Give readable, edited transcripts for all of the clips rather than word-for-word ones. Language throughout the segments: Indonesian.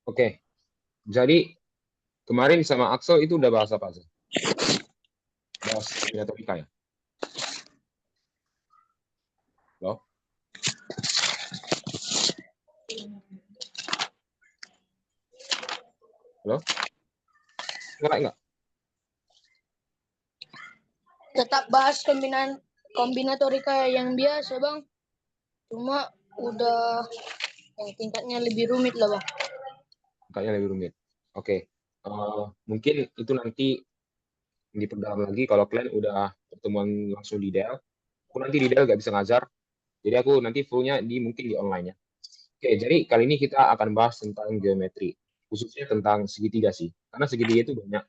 Oke, jadi kemarin sama Axel itu udah bahas apa aja? Bahas kombinatorika ya? Loh? Halo? Enggak. Tetap bahas kombinatorika yang biasa, Bang. Cuma udah yang tingkatnya lebih rumit lah, Bang. Kayaknya lebih rumit. Oke, mungkin itu nanti diperdalam lagi kalau kalian udah pertemuan langsung di Dell. Aku nanti di Dell nggak bisa ngajar, jadi aku nanti fullnya mungkin di online ya. Oke, jadi kali ini kita akan bahas tentang geometri, khususnya tentang segitiga sih. Karena segitiga itu banyak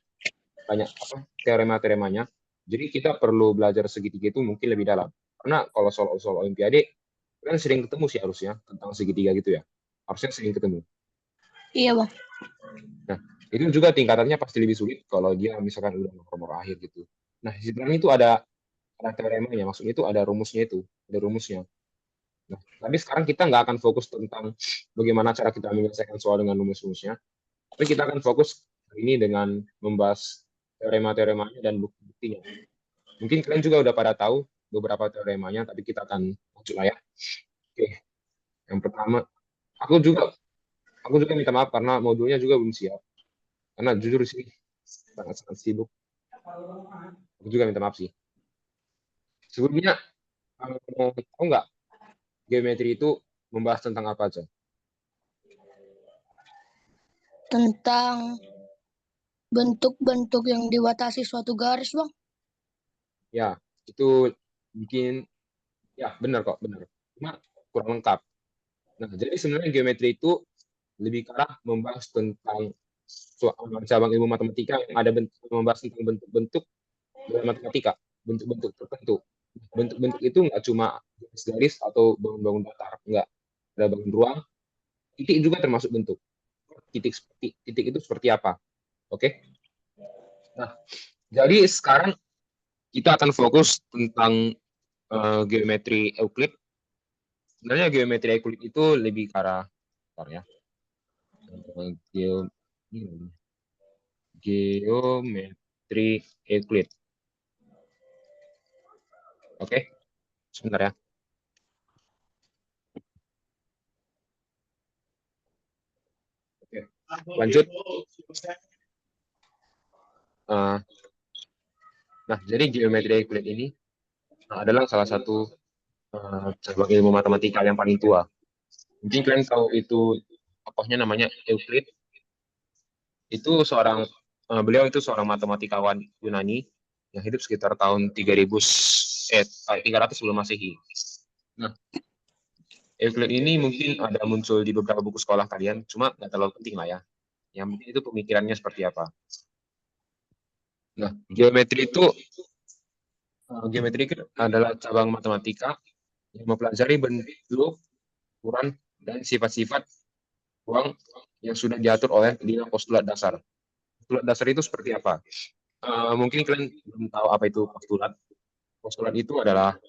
banyak apa teorema-teoremanya. Jadi kita perlu belajar segitiga itu mungkin lebih dalam. Karena kalau soal-soal olimpiade kan sering ketemu sih harusnya tentang segitiga gitu ya. Harusnya sering ketemu. Iya, Bang. Nah, itu juga tingkatannya pasti lebih sulit kalau dia misalkan udah nomor akhir gitu. Nah, sebenarnya itu ada teoremanya, maksudnya itu ada rumusnya itu, ada rumusnya. Nah, tapi sekarang kita nggak akan fokus tentang bagaimana cara kita menyelesaikan soal dengan rumus-rumusnya, tapi kita akan fokus hari ini dengan membahas teorema-teoremanya dan bukti-buktinya. Mungkin kalian juga udah pada tahu beberapa teoremanya, tapi kita akan lanjut lah ya. Oke, yang pertama, aku juga aku juga minta maaf karena modulnya juga belum siap. Karena jujur sih sangat-sangat sibuk. Aku juga minta maaf sih. Sebelumnya, tahu nggak geometri itu membahas tentang apa aja? Tentang bentuk-bentuk yang dibatasi suatu garis, Bang. Ya, itu bikin, ya benar kok, benar. Cuma kurang lengkap. Nah, jadi sebenarnya geometri itu lebih ke arah membahas tentang cabang ilmu matematika yang ada membahas tentang bentuk-bentuk dalam matematika, bentuk-bentuk tertentu. Bentuk-bentuk itu nggak cuma garis-garis atau bangun-bangun datar, nggak. Ada bangun ruang, titik juga termasuk bentuk. Titik itu seperti apa? Oke. Nah, jadi sekarang kita akan fokus tentang geometri Euclid. Sebenarnya geometri Euclid itu lebih ke arah ya, geo, geometri Euclid. Oke, sebentar ya. Oke, lanjut. Uh, nah, jadi geometri Euclid ini adalah salah satu cabang ilmu matematika yang paling tua. Mungkin kalian tahu itu tokohnya namanya Euclid. Itu beliau itu seorang matematikawan Yunani yang hidup sekitar tahun 300 sebelum Masehi. Nah, Euclid ini mungkin ada muncul di beberapa buku sekolah kalian, cuma nggak terlalu penting lah ya. Yang penting itu pemikirannya seperti apa. Nah, geometri itu adalah cabang matematika yang mempelajari bentuk, ukuran, dan sifat-sifat ruang yang sudah diatur oleh 5 postulat dasar. Postulat dasar itu seperti apa? Mungkin kalian belum tahu apa itu postulat. Postulat itu adalah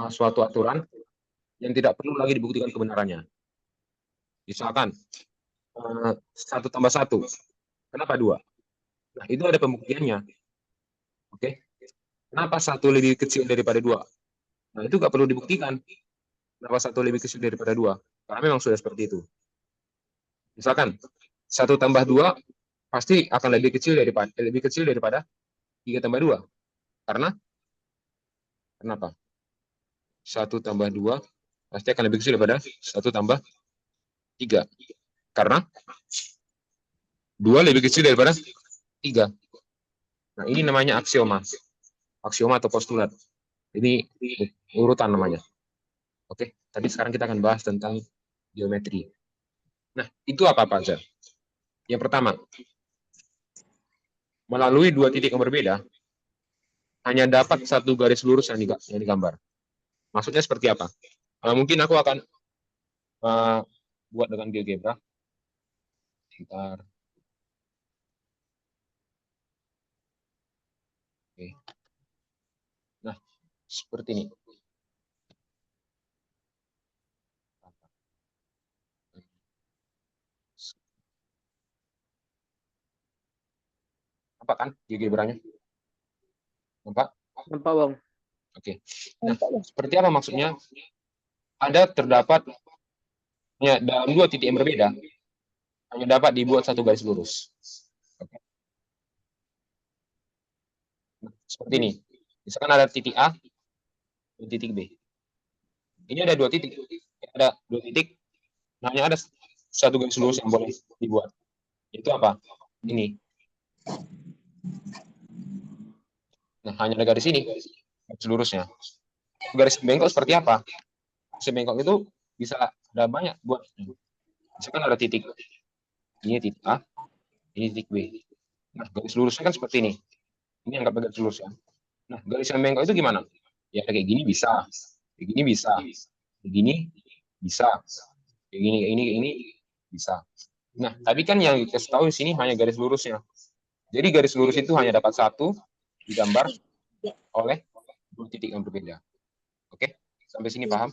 suatu aturan yang tidak perlu lagi dibuktikan kebenarannya. Misalkan, 1 tambah 1, kenapa 2? Nah, itu ada pembuktiannya. Oke, kenapa 1 lebih kecil daripada 2? Nah, itu nggak perlu dibuktikan. Kenapa 1 lebih kecil daripada 2? Karena memang sudah seperti itu. Misalkan, 1 tambah 2 pasti akan lebih kecil daripada 3 tambah 2. Karena, kenapa? 1 tambah 2 pasti akan lebih kecil daripada 1 tambah 3. Karena 2 lebih kecil daripada 3. Nah, ini namanya aksioma. Aksioma atau postulat. Ini urutan namanya. Oke, tadi sekarang kita akan bahas tentang geometri. Nah, itu apa-apa aja? Yang pertama, melalui 2 titik yang berbeda, hanya dapat 1 garis lurus yang digambar. Maksudnya seperti apa? Mungkin aku akan uh, buat dengan GeoGebra. Sebentar. Oke. Nah, seperti ini. Nampak kan geogebranya? Nampak? Nampak, Bang. Oke. Nah, Nampak, Bang. seperti apa maksudnya? Ada terdapat ya, dalam dua titik yang berbeda hanya dapat dibuat satu garis lurus. Oke. Nah, seperti ini. Misalkan ada titik A dan titik B. Ini ada dua titik. Ada dua titik. Nah, hanya ada satu garis lurus yang boleh dibuat. Itu apa? Ini. Nah, hanya ada garis ini, garis lurusnya. Garis bengkok seperti apa? Garis bengkok itu bisa ada banyak buat. Misalkan ada titik. Ini titik A, ini titik B. Nah, garis lurusnya kan seperti ini. Ini anggap garis lurus ya. Nah, garis yang bengkok itu gimana? Ya kayak gini bisa, kayak gini bisa, kayak gini bisa, kayak gini bisa. Nah, tapi kan yang dikasih tahu di sini hanya garis lurusnya. Jadi garis lurus itu hanya dapat satu digambar oleh dua titik yang berbeda. Oke, sampai sini paham?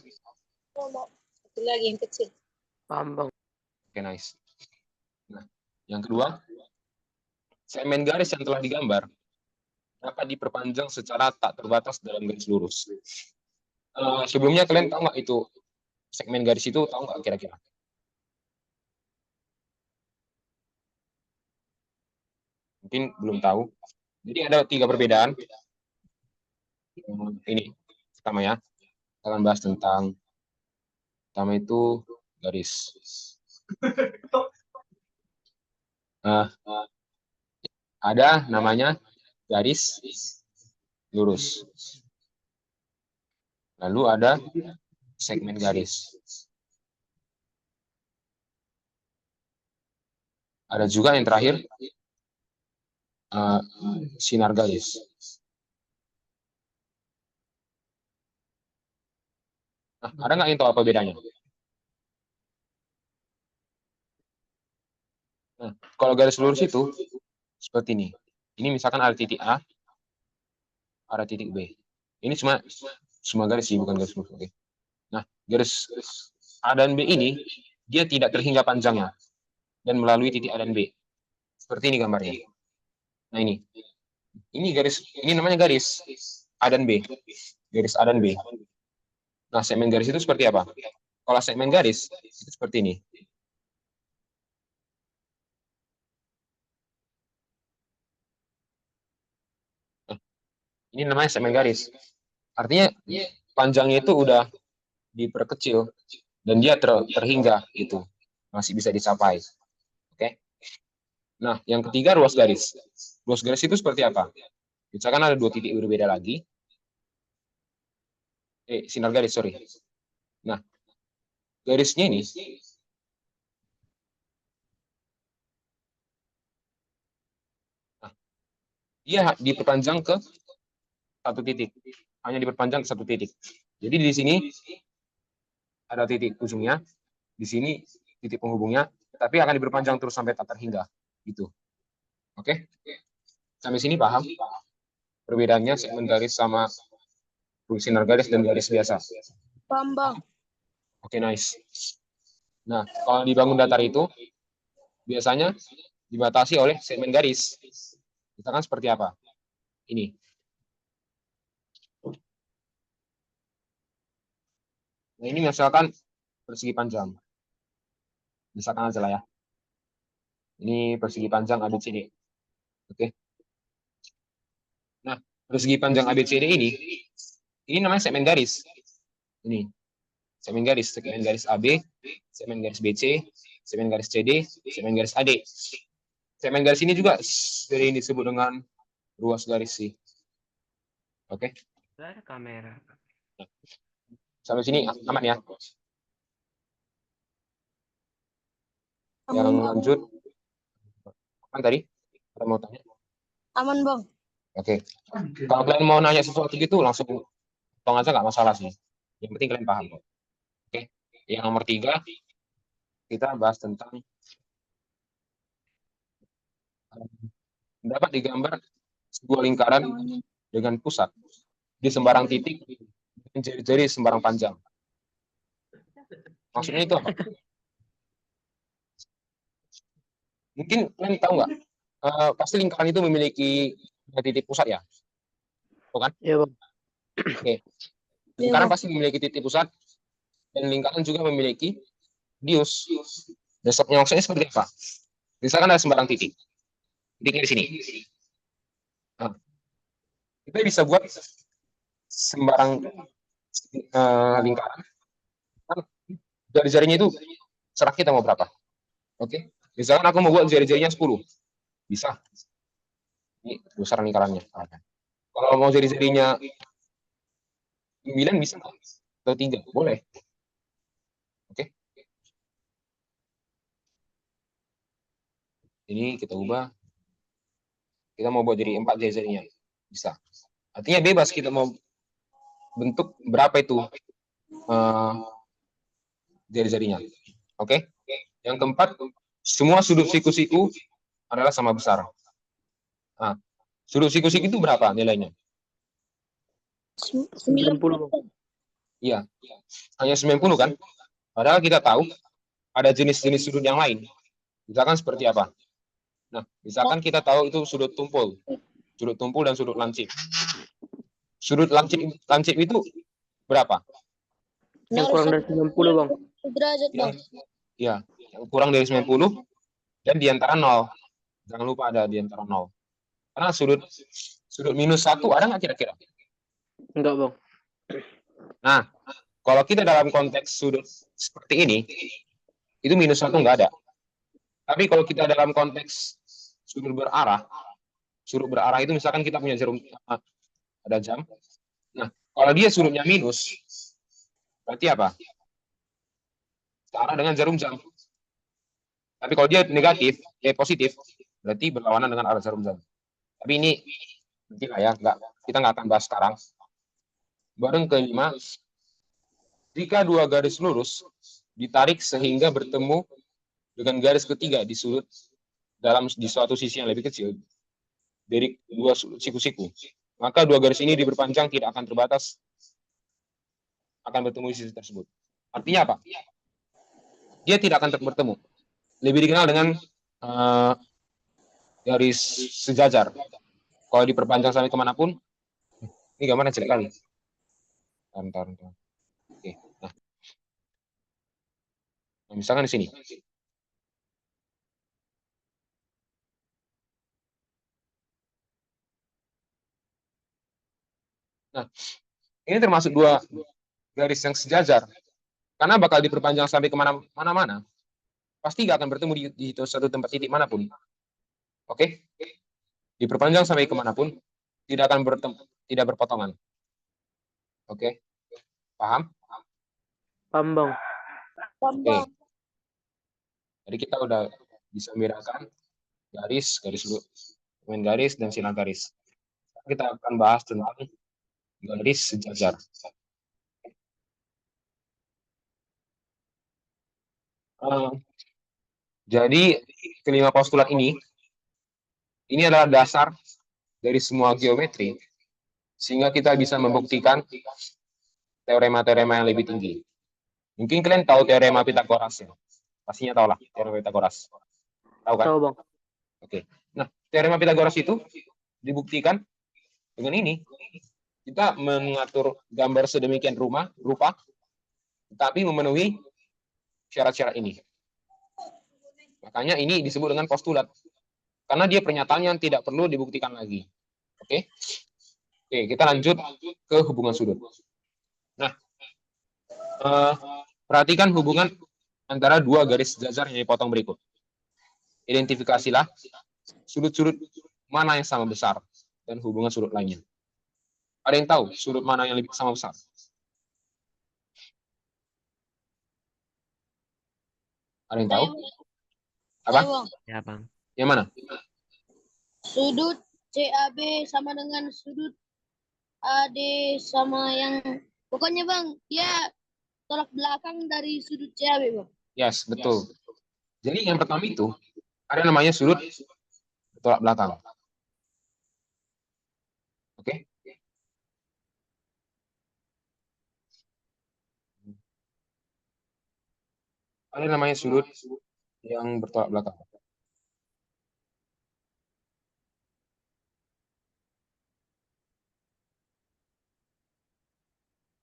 Satu lagi yang kecil. Paham, Bang. Oke, nice. Nah, yang kedua, segmen garis yang telah digambar dapat diperpanjang secara tak terbatas dalam garis lurus. Sebelumnya kalian tahu nggak itu segmen garis itu, tahu nggak kira-kira? Mungkin belum tahu. Jadi ada 3 perbedaan. Ini pertama ya, kita akan bahas tentang pertama itu garis. Ada namanya garis lurus. Lalu ada segmen garis. Ada juga yang terakhir sinar garis. Nah, ada nggak yang tahu apa bedanya? Nah, kalau garis lurus itu seperti ini. Ini misalkan ada titik A, ada titik B. Ini semua garis sih, bukan garis lurus. Oke. Nah, garis A dan B ini dia tidak terhingga panjangnya dan melalui titik A dan B. Seperti ini gambarnya. Nah, ini garis, ini namanya garis A dan B. Garis A dan B. Nah, segmen garis itu seperti apa? Kalau segmen garis itu seperti ini. Nah, ini namanya segmen garis. Artinya panjangnya itu udah diperkecil dan dia terhingga gitu. Masih bisa dicapai. Oke. Nah, yang ketiga ruas garis. Ruas garis itu seperti apa? Misalkan ada dua titik berbeda lagi. Sinar garis, sorry. Nah, garisnya ini dia diperpanjang ke satu titik. Hanya diperpanjang ke satu titik. Jadi di sini ada titik ujungnya, di sini titik penghubungnya, tapi akan diperpanjang terus sampai tak terhingga. Gitu. Oke? Sampai sini paham? Perbedaannya segmen garis sama sinar garis dan garis biasa. Paham, Bang. Oke, nice. Nah, kalau dibangun datar itu biasanya dibatasi oleh segmen garis. Misalkan seperti apa? Ini. Nah, ini misalkan persegi panjang. Misalkan aja lah ya. Ini persegi panjang ABCD. Oke. Nah, persegi panjang ABCD ini namanya segmen garis. Ini. Segmen garis AB, segmen garis BC, segmen garis CD, segmen garis AD. Segmen garis ini juga sering disebut dengan ruas garis sih. Oke. Ada kamera. Sampai sini aman ya. Yang Aman, Bang. lanjut, kan tadi ada mau tanya? Aman, Bang. Oke. Kalau kalian mau nanya sesuatu gitu, langsung tong aja, nggak masalah sih. Yang penting kalian paham. Oke. Yang nomor 3, kita bahas tentang dapat digambar sebuah lingkaran dengan pusat di sembarang titik dan jari-jari sembarang panjang. Maksudnya itu apa? Mungkin kalian tahu nggak? pasti lingkaran itu memiliki titik pusat ya, bukan? Iya bang. Oke. Iya, Lingkaran Bang. pasti memiliki titik pusat dan lingkaran juga memiliki radius. Dasarnya maksudnya seperti apa? Misalkan ada sembarang titik, titiknya di sini. Nah, kita bisa buat sembarang lingkaran. Kan jari-jarinya itu serah kita mau berapa. Oke. Misalkan aku mau buat jari-jarinya 10. Bisa. Ini besar lingkarannya. Kalau mau jari-jarinya 9 bisa nggak? Atau 3? Boleh. Oke. Ini kita ubah. Kita mau buat jadi 4 jari-jarinya. Bisa. Artinya bebas kita mau bentuk berapa itu jari-jarinya. Oke. Yang keempat, semua sudut siku-siku adalah sama besar. Nah, sudut siku-siku itu berapa nilainya? 90 bang. Iya, hanya 90 kan? Padahal kita tahu ada jenis-jenis sudut yang lain. Misalkan seperti apa? Nah, misalkan kita tahu itu sudut tumpul dan sudut lancip. Sudut lancip itu berapa? Yang kurang dari 90 bang. derajat, Bang. Iya, yang kurang dari 90 dan di antara 0. Jangan lupa ada di antara 0. Karena sudut minus 1 ada nggak kira-kira? Enggak bang. Nah, kalau kita dalam konteks sudut seperti ini, itu minus 1 nggak ada. Tapi kalau kita dalam konteks sudut berarah itu misalkan kita punya jarum, ada jam. Nah, kalau dia sudutnya minus, berarti apa? Searah dengan jarum jam. Tapi kalau dia negatif, positif, berarti berlawanan dengan arah jarum jam. Tapi ini nanti lah ya, kita nggak akan bahas sekarang. Barang kelima, jika dua garis lurus ditarik sehingga bertemu dengan garis ketiga di sudut di suatu sisi yang lebih kecil dari dua siku-siku, maka dua garis ini diperpanjang tidak akan terbatas akan bertemu di sisi tersebut. Artinya apa? Dia tidak akan bertemu. Lebih dikenal dengan garis sejajar. Kalau diperpanjang sampai kemanapun, ini gambarnya jelek kali. Bentar. Oke. Nah, misalkan di sini. Nah, ini termasuk dua garis yang sejajar. Karena bakal diperpanjang sampai kemana-mana. Pasti nggak akan bertemu di satu tempat titik manapun. Oke? Diperpanjang sampai kemanapun, tidak akan tidak berpotongan. Oke? Paham? Paham bang. Oke. Jadi kita udah bisa membedakan garis garis, dan silang garis. Kita akan bahas tentang garis sejajar. Jadi kelima postulat ini adalah dasar dari semua geometri, sehingga kita bisa membuktikan teorema-teorema yang lebih tinggi. Mungkin kalian tahu teorema Pitagoras ya? Pastinya tahu lah teorema Pitagoras. Tahu kan? Tahu bang. Oke. Nah, teorema Pitagoras itu dibuktikan dengan ini. Kita mengatur gambar sedemikian rupa, tapi memenuhi syarat-syarat ini. Makanya ini disebut dengan postulat. Karena dia pernyataan yang tidak perlu dibuktikan lagi. Oke? Oke, kita lanjut ke hubungan sudut. Nah, perhatikan hubungan antara dua garis sejajar yang dipotong berikut. Identifikasilah sudut-sudut mana yang sama besar dan hubungan sudut lainnya. Ada yang tahu sudut mana yang lebih sama besar? Ada yang tahu? Apa? Ya bang. Yang mana? Sudut CAB sama dengan sudut AD sama yang pokoknya Bang, dia tolak belakang dari sudut CAB, Bang. Yes, betul. Jadi yang pertama itu ada namanya sudut tolak belakang. Oke? Ada namanya sudut yang bertolak belakang.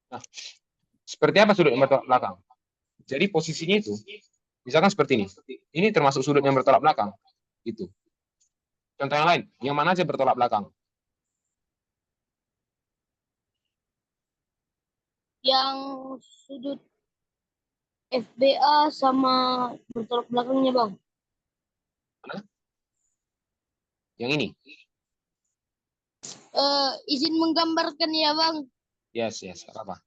Nah, seperti apa sudut yang bertolak belakang? Jadi posisinya itu, misalkan seperti ini. Ini termasuk sudut yang bertolak belakang. Gitu. Contoh yang lain, yang mana aja bertolak belakang? Yang sudut FBA sama bertolak belakangnya bang. Mana? Yang ini. Izin menggambarkan ya bang. Yes, apa?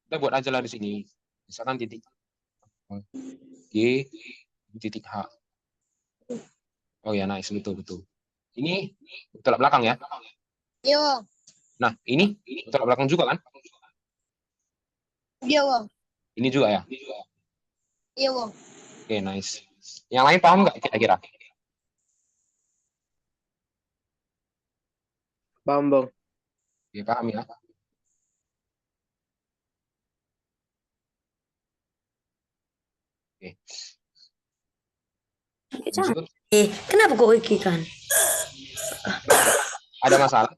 Kita buat aja lah di sini. Misalkan titik G, titik H. Oh ya, nice, betul. Ini bertolak belakang ya. Iya bang. Nah, ini bertolak belakang juga kan? Iya bang. Ini juga ya. Iya bang. Oke, nice. Yang lain paham nggak kira-kira? Paham bang. Oke, paham ya. Oke. Lanjut. Kenapa kok Iki kan? Ada masalah?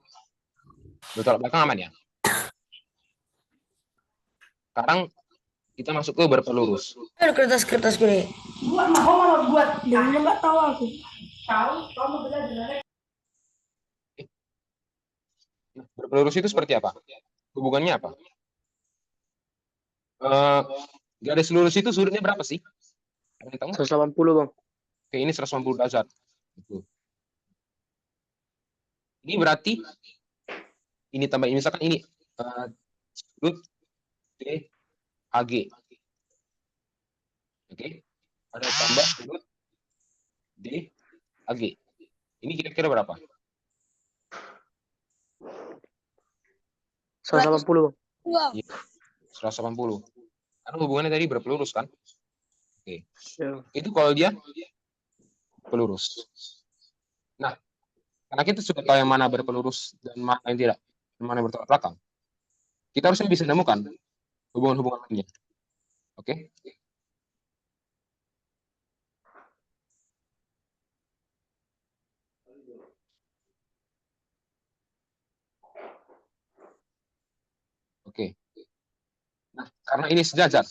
Bertolak belakang aman ya? Sekarang kita masuk ke berpelurus. Ada kertas-kertas gue. Buat mah malah buat dan nggak tahu aku. Tahu kamu belajar. Nah, berpelurus itu seperti apa? Hubungannya apa? Garis lurus itu sudutnya berapa sih? Ada yang tahu nggak? 180 bang. Oke, ini 180 derajat. Gitu. Ini berarti ini tambah ini misalkan ini sudut DAG. Oke. Ada tambah sudut DAG. Ini kira-kira berapa? 180 bang. Bang. 180. Karena hubungannya tadi berpelurus kan? Oke. Ya. Itu kalau dia pelurus. Nah, karena kita sudah tahu yang mana berpelurus dan mana yang tidak, yang mana bertolak belakang, kita harusnya bisa menemukan hubungan-hubungan lainnya. Oke? Oke. Nah, karena ini sejajar,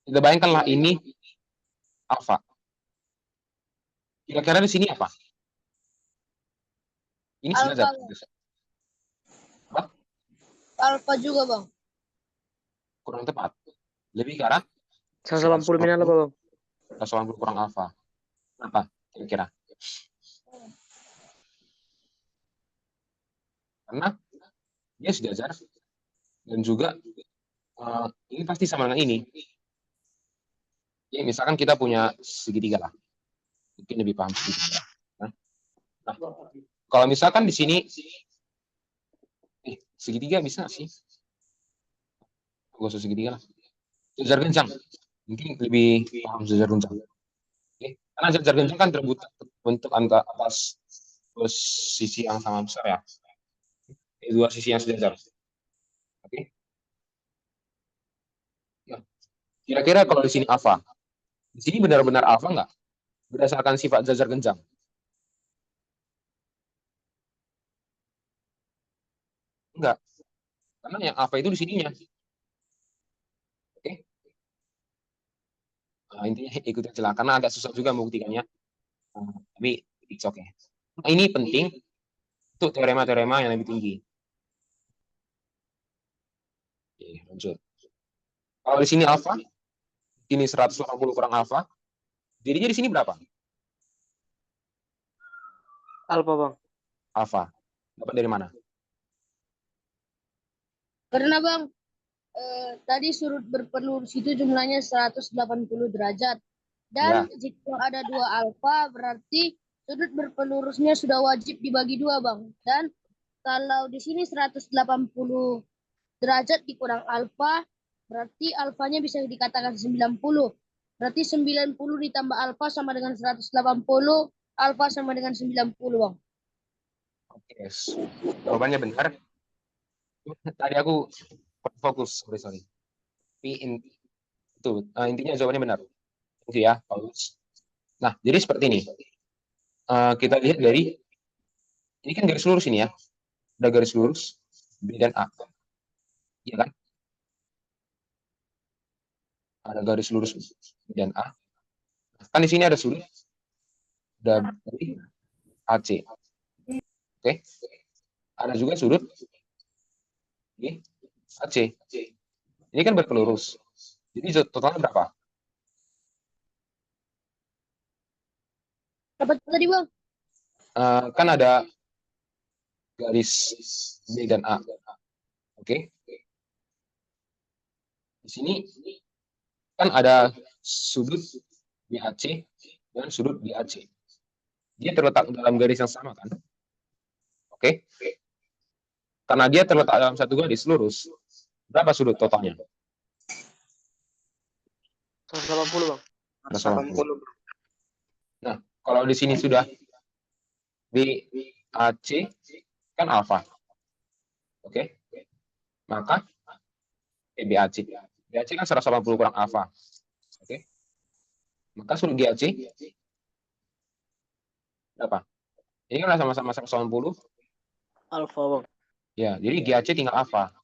kita bayangkanlah ini alfa. Kira-kira di sini apa? Ini sejajar. Apa? Alfa juga bang. Kurang tepat. Lebih ke arah 180 minal apa bang? 180 kurang alfa. Apa kira-kira? Karena dia sejajar dan juga ini pasti sama dengan ini. Ya, misalkan kita punya segitiga lah. Mungkin lebih paham segitiga. Nah, kalau misalkan di sini segitiga bisa sih. Gak usah segitiga lah. Sejajar genjang. Mungkin lebih paham sejajar genjang. Oke. Karena sejajar genjang kan terbentuk antara atas plus sisi yang sama besar ya. Dua sisi yang sejajar. Oke. Ya. Kira-kira kalau di sini alfa, di sini benar-benar alfa nggak? Berdasarkan sifat sejajar genjang. Enggak. Karena yang alfa itu di sininya. Oke. Nah, intinya ikuti aja lah. Karena agak susah juga membuktikannya. Tapi it's okay. Nah, ini penting untuk teorema-teorema yang lebih tinggi. Oke, lanjut. Kalau di sini alfa, ini 180 kurang alfa, jadinya di sini berapa? Alfa bang. Alfa. Dapat dari mana? Karena bang, tadi sudut berpelurus itu jumlahnya 180 derajat. Dan jika ada dua alfa, berarti sudut berpelurusnya sudah wajib dibagi dua bang. Dan kalau di sini 180 derajat dikurang alfa, berarti alfanya bisa dikatakan 90. Berarti 90 ditambah alfa sama dengan 180, alfa sama dengan 90 bang. Oke, jawabannya benar. Tadi aku fokus, sorry. Tapi itu intinya jawabannya benar. Itu ya, Paulus. Nah, jadi seperti ini. Kita lihat dari Ini kan garis lurus ini ya. Ada garis lurus B dan A. Iya kan? Ada garis lurus B dan A. Kan di sini ada sudut dari AC. Oke. Ada juga sudut di AC. Ini kan berpelurus. Jadi totalnya berapa? Berapa tadi Bang? Kan ada garis B dan A. Oke. Di sini kan ada sudut di AC dan sudut di AC. Dia terletak dalam garis yang sama kan? Oke. Karena dia terletak dalam satu garis lurus, berapa sudut totalnya? 180 Bang. 180. Nah, kalau di sini sudah BAC kan alfa. Oke. Maka BAC. BAC kan 180 kurang alfa. Oke. Maka sudut GAC berapa? Ini kan sama-sama 180. Alfa Bang. Ya, jadi GAC tinggal alfa.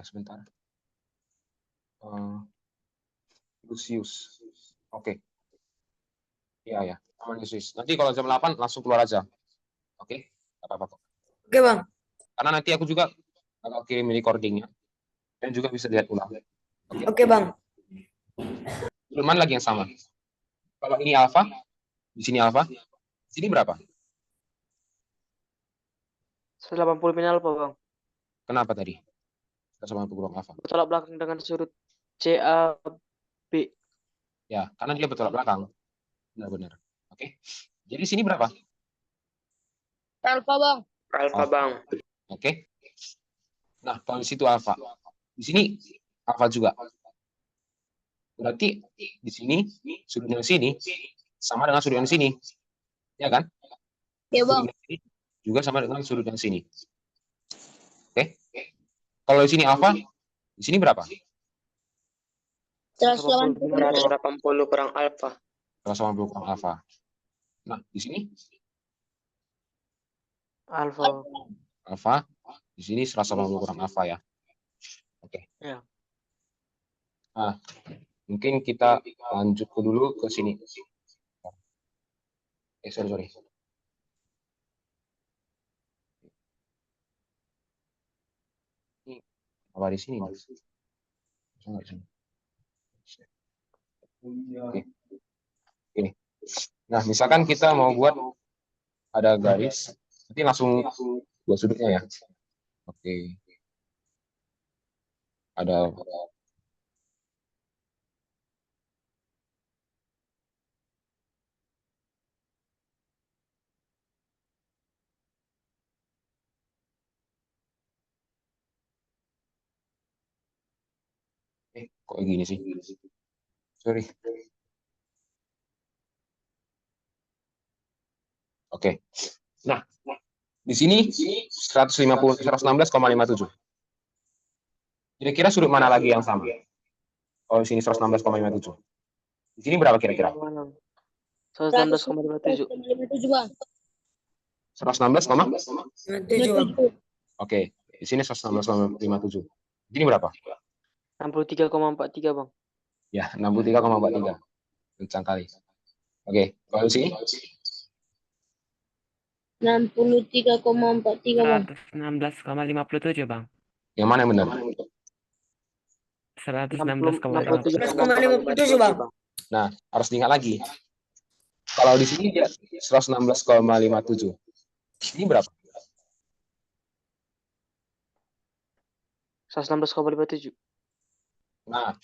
Sebentar. Lucius. Oke. Iya ya, aman Lucius. Nanti kalau jam 8 langsung keluar aja. Oke? Apa-apa kok. Oke, Bang. Karena nanti aku juga bakal kirim recordingnya. Dan juga bisa lihat ulang. Oke, Bang. Mana lagi yang sama? Kalau ini alfa, di sini alfa, di sini berapa? 180 min alfa Bang. Kenapa tadi? 180 kurang alfa. Bertolak belakang dengan sudut CAB. Ya, karena dia bertolak belakang. Benar-benar. Oke. Jadi sini berapa? Alfa Bang. Alfa Bang. Oke. Nah, kalau di situ alfa. Di sini alfa juga. Berarti di sini sudut yang sini sama dengan sudut yang sini. Ya kan? Ya Bang. Juga sama dengan sudut yang sini. Oke. Kalau di sini alfa, di sini berapa? 180. 180 kurang alfa. 180 kurang alfa. Nah, di sini Alfa. alfa, di sini 180 kurang alfa ya. Oke. Ya. Nah, mungkin kita lanjut dulu ke sini. Sorry. Ini apa di sini? Oke. Ini. Nah, misalkan kita mau buat ada garis, nanti langsung buat sudutnya ya. Oke. Ada kok gini sih? Sorry. Oke. Nah, di sini 116,57. Kira-kira sudut mana lagi yang sama? Oh, di sini 116,57. Di sini berapa kira-kira? 116,57. 157 Bang. 116,57. Oke, di sini 116,57. Di sini berapa? 63,43 Bang. Ya, 63,43. Kencang kali. Oke, kalau di sini 63,43 Bang. 116,57 Bang. yang mana yang benar? 116,57. 100,57, Bang. Nah, harus diingat lagi. Kalau di sini dia 116,57. Ini berapa? 116,57. Nah,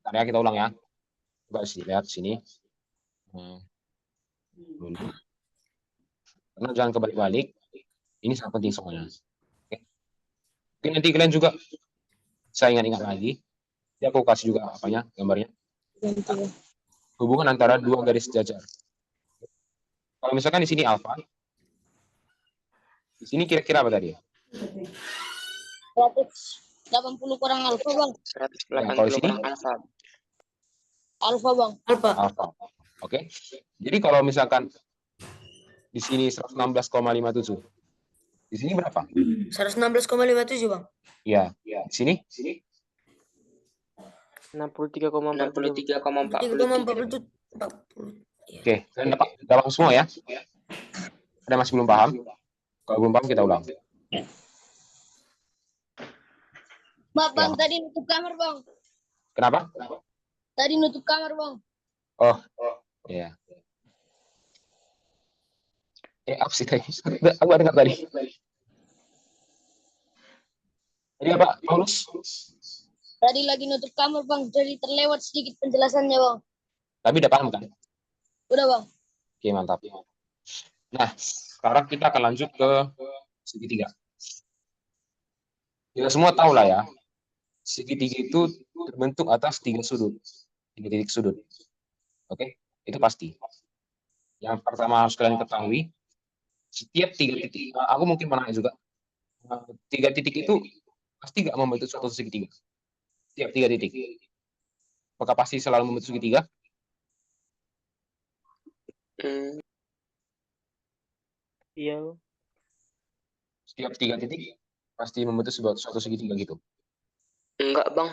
tadi kita ulang ya. Coba lihat sini. Karena jangan kebalik-balik. Ini sangat penting semuanya. Oke. Mungkin nanti kalian juga saya ingat-ingat lagi. Jadi aku kasih juga apanya, gambarnya. Hubungan antara dua garis sejajar. Kalau misalkan di sini alfa, di sini kira-kira apa tadi? 180 kurang alfa Bang. 180 kalau di sini? kurang alfa. Alfa Bang. Alfa. Alfa. Oke. Jadi kalau misalkan Di sini 116,57. Di sini berapa? 116,57 bang. Iya. Di sini? 63,43. 3,47. Oke, kalian udah paham semua ya? Ada masih belum paham? Kalau belum paham kita ulang. Maaf bang, Ya. tadi nutup kamar bang. Kenapa? Tadi nutup kamar bang. Oh, iya. Apa sih tadi? Aku dengar tadi. Tadi apa, Paulus? Tadi lagi nutup kamar bang, jadi terlewat sedikit penjelasannya bang. Tapi udah paham kan? Udah bang. Oke, mantap. Nah, sekarang kita akan lanjut ke segitiga. Kita semua tahu lah ya, segitiga itu terbentuk atas 3 sudut. 3 titik sudut. Oke, itu pasti. Yang pertama harus kalian ketahui, setiap 3 titik, aku mungkin pernah juga, 3 titik itu pasti nggak membentuk suatu segitiga. Setiap 3 titik. Apakah pasti selalu membentuk segitiga? Iya. Setiap 3 titik pasti membentuk suatu segitiga gitu. Enggak, Bang.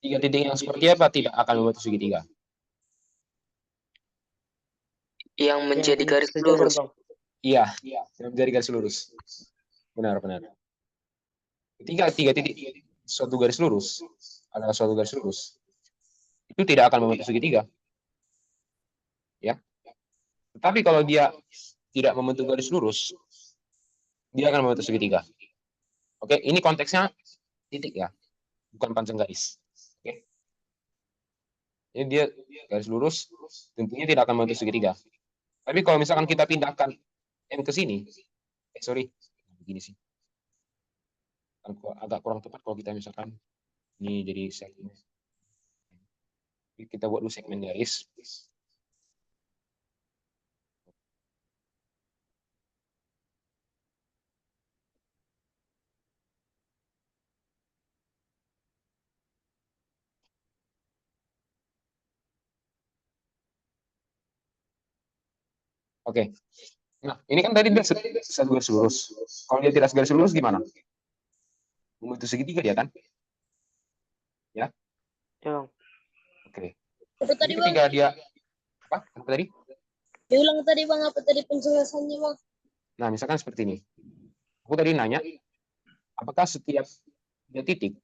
3 titik yang seperti apa tidak akan membentuk segitiga? Yang menjadi garis lurus. Iya, yang menjadi garis lurus. Benar. Ketika 3 titik suatu garis lurus adalah suatu garis lurus, itu tidak akan membentuk segitiga. Ya. Tetapi kalau dia tidak membentuk garis lurus, dia akan membentuk segitiga. Oke, ini konteksnya titik ya, bukan panjang garis. Oke. Jadi dia garis lurus, tentunya tidak akan membentuk segitiga. Tapi kalau misalkan kita pindahkan M ke sini, begini sih. Agak kurang tepat kalau kita misalkan ini jadi segmen. Kita buat dulu segmen garis. Oke. Nah, ini kan tadi dia satu garis lurus. Kalau dia tidak segaris lurus gimana? Membentuk segitiga dia kan? Ya. Ya, Bang. Oke. Apa tadi Jadi bang? ketika dia apa tadi? Diulang tadi bang, apa tadi penjelasannya bang? Nah, misalkan seperti ini. Aku tadi nanya, apakah setiap 3 titik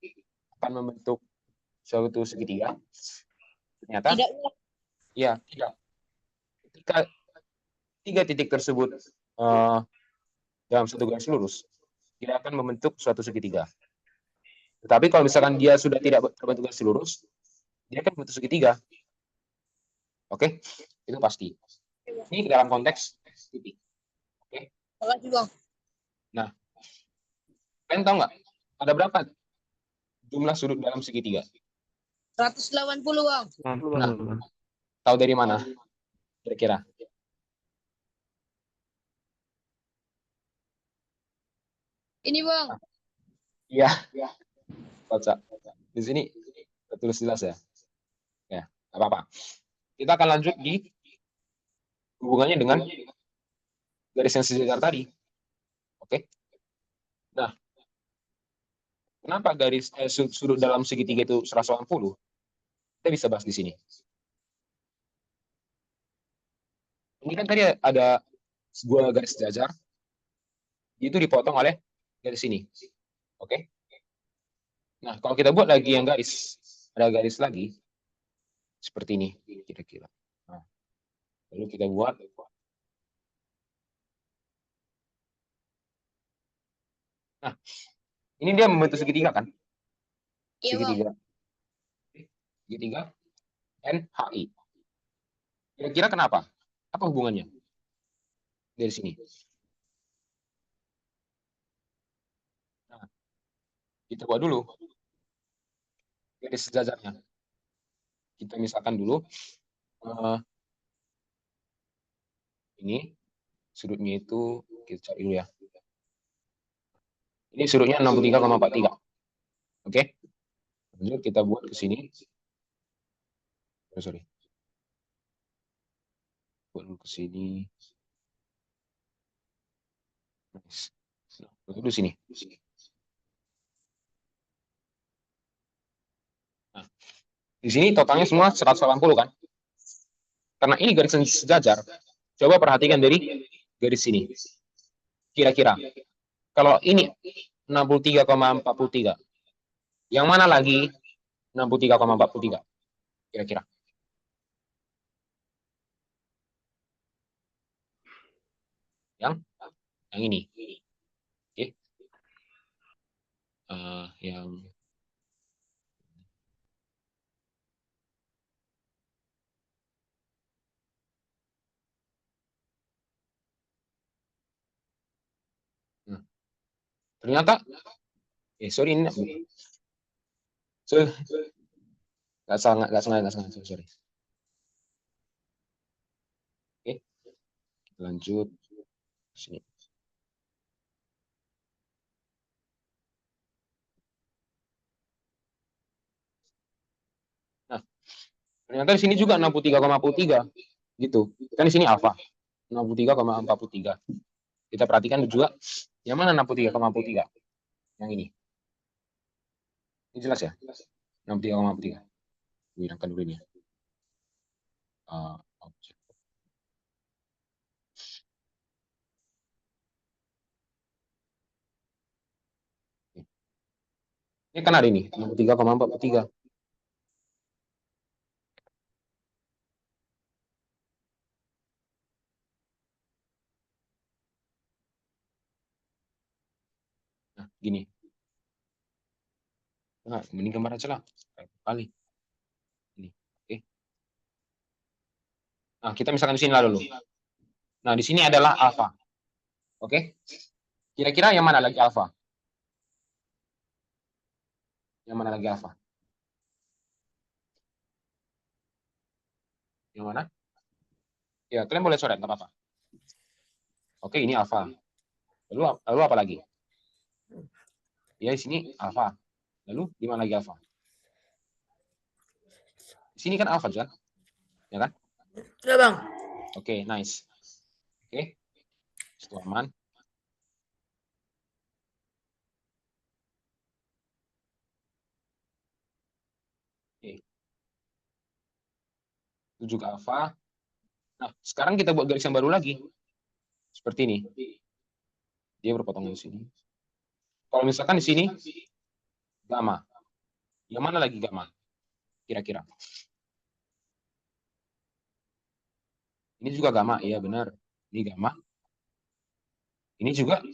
akan membentuk suatu segitiga? Ternyata Tidak. ya, tidak. Ketika 3 titik tersebut dalam satu garis lurus, tidak akan membentuk suatu segitiga. Tetapi kalau misalkan dia sudah tidak terbentuk garis lurus, dia akan membentuk segitiga. Oke, itu pasti. Ini dalam konteks titik. Oke. Makasih bang. Nah, kalian tahu nggak ada berapa jumlah sudut dalam segitiga? 180 bang. Nah, tahu dari mana? Kira-kira? Ini bang. Iya. Baca. Di sini tertulis jelas ya. Ya, apa-apa. Kita akan lanjut di hubungannya dengan garis yang sejajar tadi. Oke. Nah, kenapa garis sudut dalam segitiga itu 180? Kita bisa bahas di sini. Ini kan tadi ada sebuah garis sejajar, itu dipotong oleh garis ini. Oke. Nah, kalau kita buat lagi yang garis, ada garis lagi, seperti ini, kira-kira. Nah, lalu kita buat. Nah, ini dia membentuk segitiga kan? Iya bang. Segitiga. Segitiga NHI. Kira-kira kenapa? Apa hubungannya? Dari sini. Nah, kita buat dulu garis sejajarnya. Kita misalkan dulu ini sudutnya itu kita cari dulu ya. Ini sudutnya 63,43. Oke. Lanjut kita buat ke sini. Sorry. Buat dulu ke sini. Nice. Nah, dulu sini. Nah, di sini totalnya semua 180 kan? Karena ini garis sejajar, coba perhatikan dari garis sini. Kira-kira, kalau ini 63,43, yang mana lagi 63,43? Kira-kira. Yang ini. Oke. Yang ternyata sorry ini nggak salah, sorry. Oke, lanjut sini. Nah, ternyata di sini juga 63,43 gitu. Kan di sini alfa 63,43. Kita perhatikan juga yang mana 63,43? Yang ini. Ini jelas ya? 63,43. Hilangkan dulu ini ya. Objek. Ini kan ada ini 63,43. Nah, gini. Nah, mending gambar aja lah. Kali. Ini. Oke. Nah, kita misalkan di sini lah dulu. Nah, di sini adalah alfa. Oke. Kira-kira yang mana lagi alfa? Yang mana lagi alfa? Yang mana? Ya, kalian boleh coret, nggak apa-apa. Oke, ini alfa. Lalu apa lagi? Ya, di sini alfa. Lalu di mana lagi alfa? Di sini kan alfa kan? Ya kan? Sudah, Bang. Oke, nice. Oke. Itu aman. Oke. Itu juga alfa. Nah, sekarang kita buat garis yang baru lagi. Seperti ini. Dia berpotongan di sini. Kalau misalkan di sini gamma. Yang mana lagi gamma? Kira-kira. Ini juga gamma, iya benar. Ini gamma. Ini juga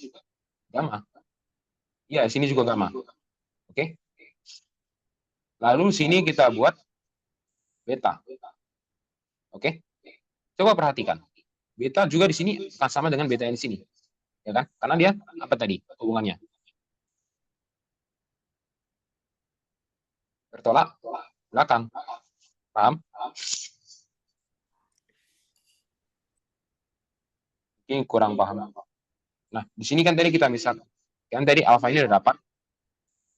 gamma. Iya, sini juga gamma. Oke. Lalu sini kita buat beta. Oke. Coba perhatikan. Beta juga di sini akan sama dengan beta yang di sini. Ya kan? Karena dia apa tadi hubungannya? Bertolak belakang. Paham? Mungkin kurang paham. Nah, di sini kan tadi kita misalkan kan tadi alfa ini udah dapat.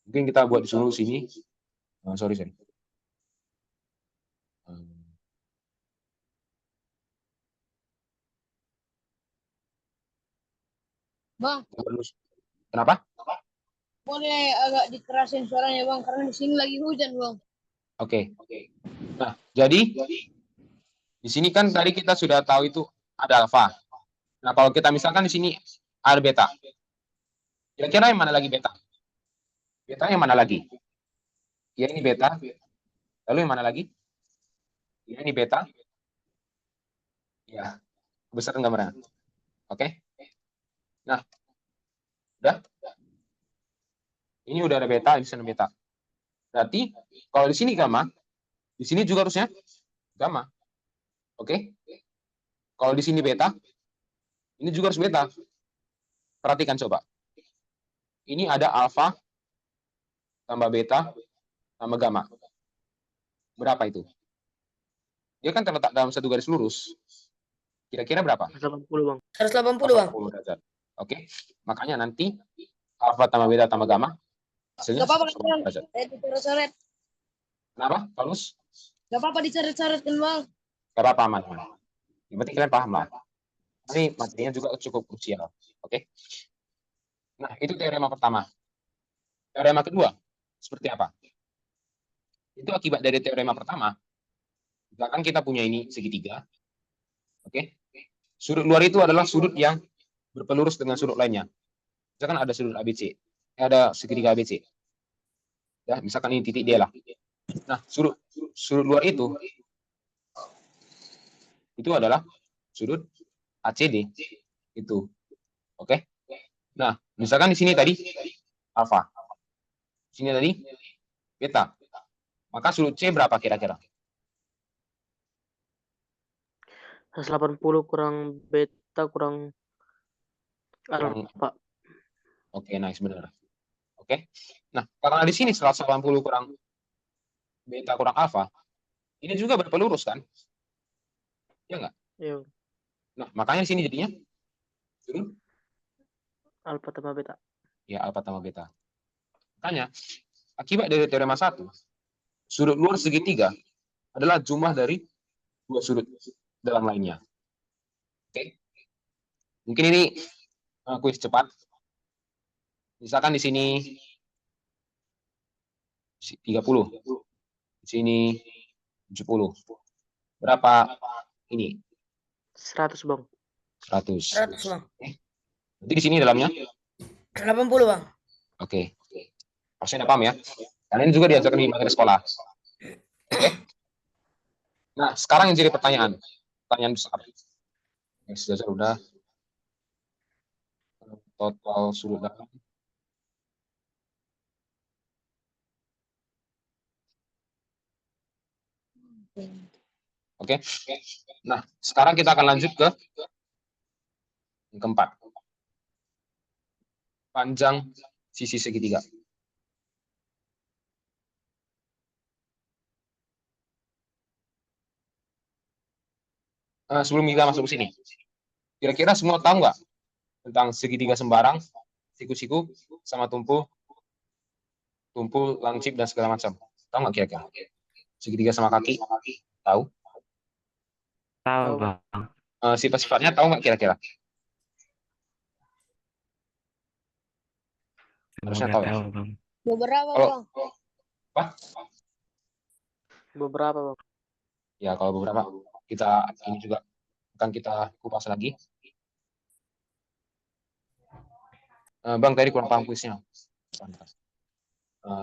Mungkin kita buat di seluruh sini. Sorry. Bang, Kenapa? boleh agak dikerasin suaranya Bang, karena di sini lagi hujan Bang. Oke. Nah, jadi di sini kan tadi kita sudah tahu itu ada alfa. Nah, kalau kita misalkan di sini ada beta. Kira-kira yang mana lagi beta? Beta yang mana lagi? Ya ini beta. Lalu yang mana lagi? Ya ini beta. Ya, besar gambarnya. Oke. Nah, udah. Ini udah ada beta, di sana beta. Berarti kalau di sini gamma, di sini juga harusnya gamma. Oke. Kalau di sini beta, ini juga harus beta. Perhatikan coba. Ini ada alfa tambah beta tambah gamma. Berapa itu? Dia kan terletak dalam satu garis lurus. Kira-kira berapa? 180, Bang. 180, Bang. 80 derajat. Oke. Makanya nanti alfa tambah beta tambah gamma hasilnya Gak apa-apa 180 Bang, derajat. dicoret-coret. Kenapa, Paulus? Gak apa-apa dicoret-coret kan Bang. Gak apa-apa, aman. Yang penting kalian paham lah. Ini materinya juga cukup krusial. Oke. Nah, itu teorema pertama. Teorema kedua, seperti apa? Itu akibat dari teorema pertama. Misalkan kita punya ini segitiga. Oke. Sudut luar itu adalah sudut yang berpelurus dengan sudut lainnya. Misalkan ada sudut ABC. Ada segitiga ABC. Ya, misalkan ini titik D lah. Nah, sudut luar itu adalah sudut ACD. Itu. Oke. Nah, misalkan di sini tadi alfa. Di sini tadi beta. Maka sudut C berapa kira-kira? 180 kurang beta kurang alfa. Oke, nice, benar. Oke. Nah, karena di sini 180 kurang beta kurang alfa, ini juga berpelurus kan? Ya enggak? Iya. Nah, makanya di sini jadinya sudut Alfa tambah beta. ya alfa tambah beta. Makanya akibat dari teorema 1, sudut luar segitiga adalah jumlah dari dua sudut dalam lainnya. Oke. Mungkin ini kuis cepat. Misalkan di sini 30. Di sini 70. Berapa ini? 100, Bang. 100. 100 bang. Nanti di sini dalamnya 80 bang. Oke. Pasti paham ya. Kalian juga diajarkan di materi sekolah. Oke. Nah, sekarang yang jadi pertanyaan besar. Sudah. Total sudut dalam. Oke. Nah, sekarang kita akan lanjut ke yang keempat. Panjang sisi segitiga. Sebelum kita masuk ke sini, kira-kira semua tahu nggak tentang segitiga sembarang, siku-siku, sama tumpul, lancip, dan segala macam? Tahu nggak kira-kira? Segitiga sama kaki? Tahu? Tahu, Tahu. Bang. Sifat-sifatnya tahu nggak kira-kira? Harusnya Semoga tahu ya. tahu, Bang. Beberapa, Kalau Bang. apa? Beberapa, Bang. Ya, kalau beberapa kita ini juga akan kita kupas lagi. Bang, tadi kurang paham kuisnya.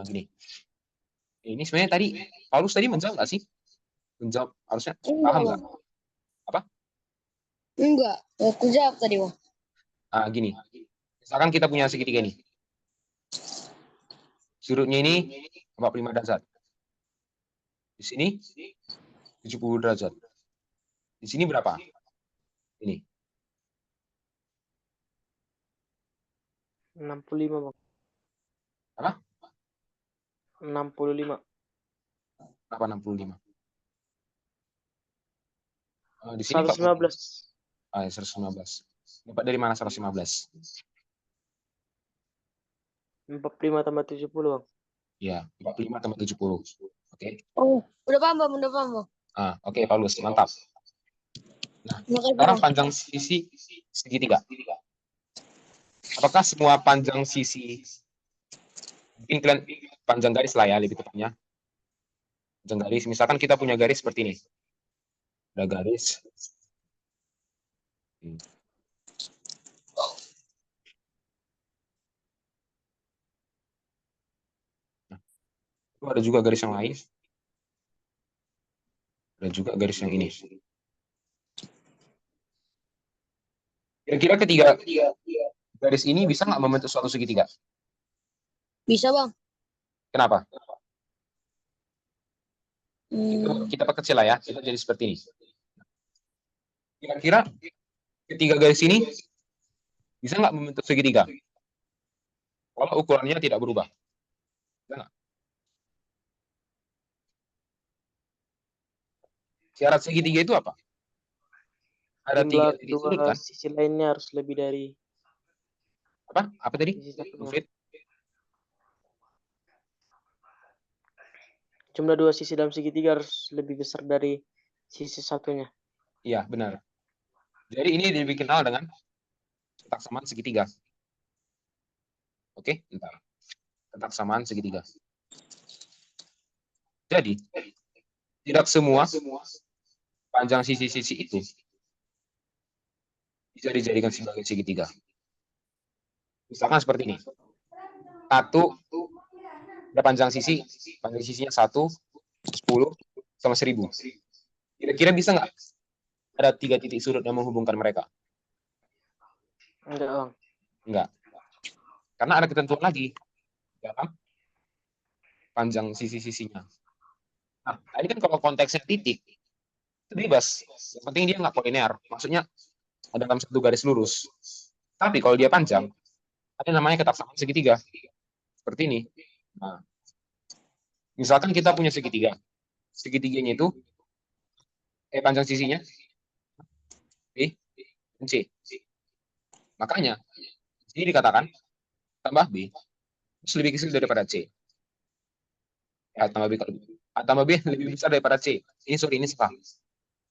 Gini. Ini sebenarnya tadi Paulus tadi menjawab nggak sih? Menjawab harusnya paham nggak? Apa? Enggak. Aku jawab tadi, Bang. Gini. Misalkan kita punya segitiga ini. Sudutnya ini 45 derajat. Di sini 70 derajat. Di sini berapa? Ini. 65, Bang. Apa? 65. Apa 65? Di sini 115. 115. Dapat dari mana 115? 45 tambah 70, Bang. Ya, 45 tambah 70. Oke. Oh, udah paham, Bang. Udah paham, Bang. Oke, Paulus, mantap. Nah, Makasih, sekarang Bang. panjang sisi segitiga. Apakah semua panjang sisi, mungkin kalian panjang garis lah ya, lebih tepatnya. Panjang garis, misalkan kita punya garis seperti ini. Ada garis. Nah, itu ada juga garis yang lain. Ada juga garis yang ini. Kira-kira ketiga garis ini bisa nggak membentuk suatu segitiga? Bisa, Bang. Kenapa? Kita perkecil lah ya, kita jadi seperti ini. Kira-kira ketiga garis ini bisa nggak membentuk segitiga? Kalau ukurannya tidak berubah. Bisa nggak? Syarat segitiga itu apa? Ada Jumlah 3 titik sudut dua kan? sisi lainnya harus lebih dari Apa? Apa tadi? sisi satunya. Mufid? Jumlah dua sisi dalam segitiga harus lebih besar dari sisi satunya. Iya, benar. Jadi ini dikenal dengan kotak samaan segitiga. Oke, bentar. Kotak samaan segitiga. Jadi, tidak semua panjang sisi-sisi itu bisa dijadikan sebagai segitiga. Misalkan seperti ini. Satu, ada panjang sisinya 1, 10, sama 1000. Kira-kira bisa nggak ada 3 titik sudut yang menghubungkan mereka? Enggak, Bang. Enggak. Karena ada ketentuan lagi dalam panjang sisi-sisinya. Nah, tadi kan kalau konteksnya titik, itu bebas. Yang penting dia nggak kolinear. Maksudnya dalam satu garis lurus. Tapi kalau dia panjang, ada namanya kotak samaan segitiga. Seperti ini. Nah, misalkan kita punya segitiga. Segitiganya itu, panjang sisinya B dan C. Makanya, ini dikatakan tambah B terus lebih kecil daripada C. A tambah B, A tambah B lebih besar daripada C. Ini salah.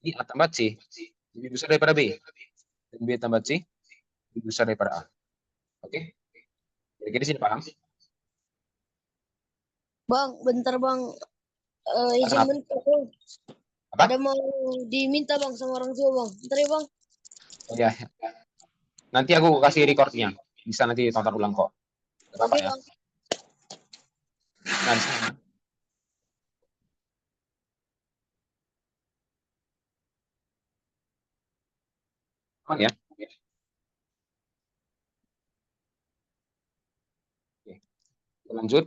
Ini A tambah C lebih besar daripada B. Dan B tambah C lebih besar daripada A. Oke? Kira-kira di sini paham? Bang, bentar bang. Izin Kenapa? bentar bang. Apa? Ada mau diminta bang sama orang tua bang. Bentar ya bang. Oh ya. Nanti aku kasih recordnya. Bisa nanti tonton ulang kok. Gak apa-apa Oke ya. bang. Nah, di sana. Aman ya? Oke. Lanjut.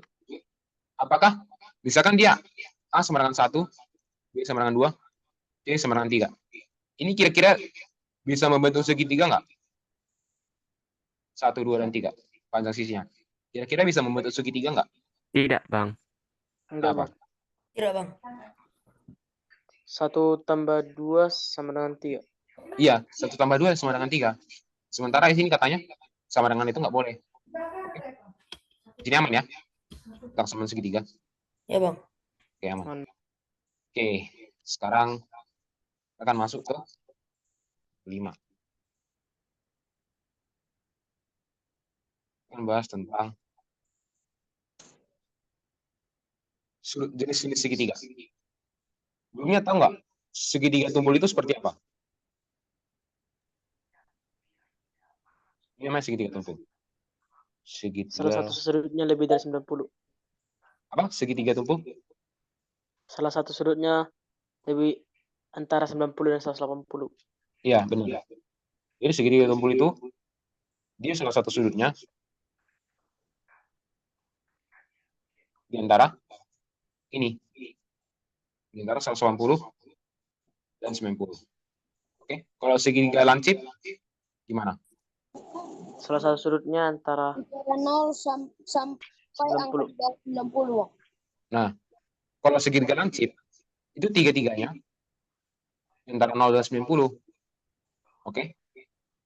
Apakah misalkan dia A sama dengan 1, B sama dengan 2, C sama dengan 3. Ini kira-kira bisa membentuk segitiga nggak? 1, 2, dan 3. Panjang sisinya. Kira-kira bisa membentuk segitiga nggak? Tidak, Bang. Enggak, Apa? Bang. Tidak, Bang. 1 tambah 2 sama dengan 3. Iya, 1 tambah 2 sama dengan 3. Sementara di sini katanya sama dengan itu nggak boleh. Oke. Ini aman ya? Kotak samaan segitiga. Ya, Bang. Oke, aman. Aman. Oke, sekarang akan masuk ke 5. Akan bahas tentang jenis-jenis segitiga. Sebelumnya tahu nggak segitiga tumpul itu seperti apa? Ini namanya segitiga tumpul. Salah satu sudutnya lebih dari 90. Apa? Segitiga tumpul? Salah satu sudutnya lebih antara 90 dan 180. Iya, benar. Jadi segitiga tumpul itu dia salah satu sudutnya di antara ini. Di antara 180 dan 90. Oke, kalau segitiga lancip gimana? Salah satu sudutnya antara Antara 0 sampai angka 90. 90 bang. Nah, kalau segitiga lancip itu tiga-tiganya di antara 0 dan 90. Oke,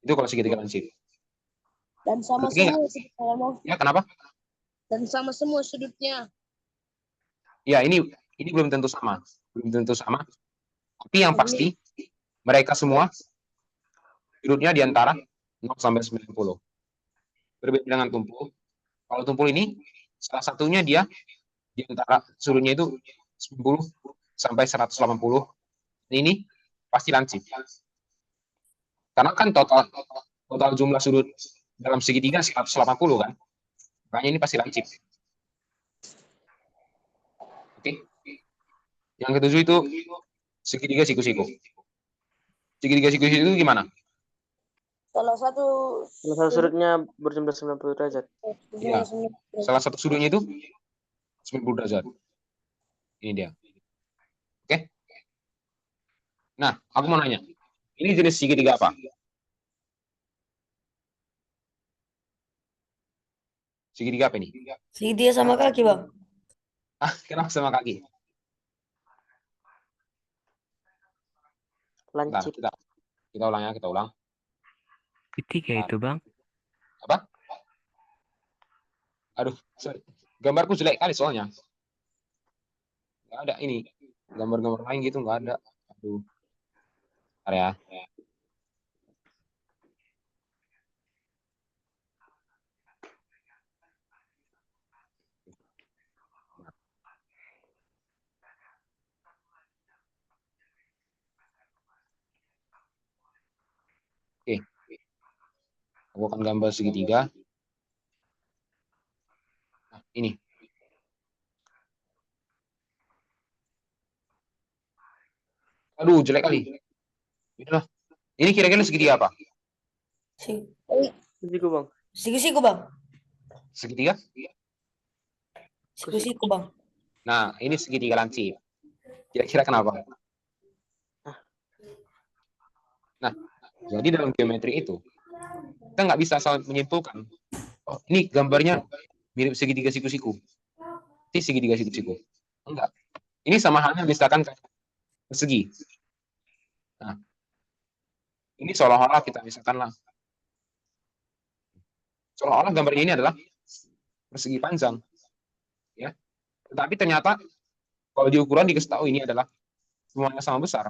itu kalau segitiga lancip. Dan sama Berarti nggak? semua sudutnya bang. Ya, kenapa? Dan sama semua sudutnya. Ya, ini belum tentu sama. Belum tentu sama. Tapi yang pasti mereka semua sudutnya di antara 0 sampai 90. Berbeda dengan tumpul. Kalau tumpul ini salah satunya dia di antara sudutnya itu 90 sampai 180. Ini pasti lancip. Karena kan total jumlah sudut dalam segitiga 180 kan. Makanya ini pasti lancip. Oke. Yang ketujuh itu segitiga siku-siku. Segitiga siku-siku itu gimana? Salah satu sudutnya berjumlah 90 derajat. Ya. Salah satu sudutnya itu 90 derajat. Ini dia. Oke. Nah, aku mau nanya. Ini jenis segitiga apa? Segitiga apa ini? Segitiga sama kaki, Bang. Kenapa sama kaki? Bentar, Lancip. kita ulang ya, kita ulang. Ketiga itu, Bang. Apa? Aduh, sorry. Gambarku jelek kali soalnya. Nggak ada ini. Gambar-gambar lain gitu nggak ada. Aduh. Bentar ya. Aku akan gambar segitiga. Nah, ini. Aduh, jelek kali. Inilah. Ini kira-kira segitiga apa? Siku bang. Siku-siku bang. Segitiga? Siku-siku bang. Nah, ini segitiga lancip. Kira-kira kenapa? Nah, jadi dalam geometri itu, kita nggak bisa asal menyimpulkan, oh, ini gambarnya mirip segitiga siku-siku. Ini segitiga siku-siku. Enggak. Ini sama halnya misalkan persegi. Nah, ini seolah-olah kita misalkan lah. Seolah-olah gambar ini adalah persegi panjang. Ya. Tetapi ternyata kalau di ukuran dikasih tahu ini adalah semuanya sama besar.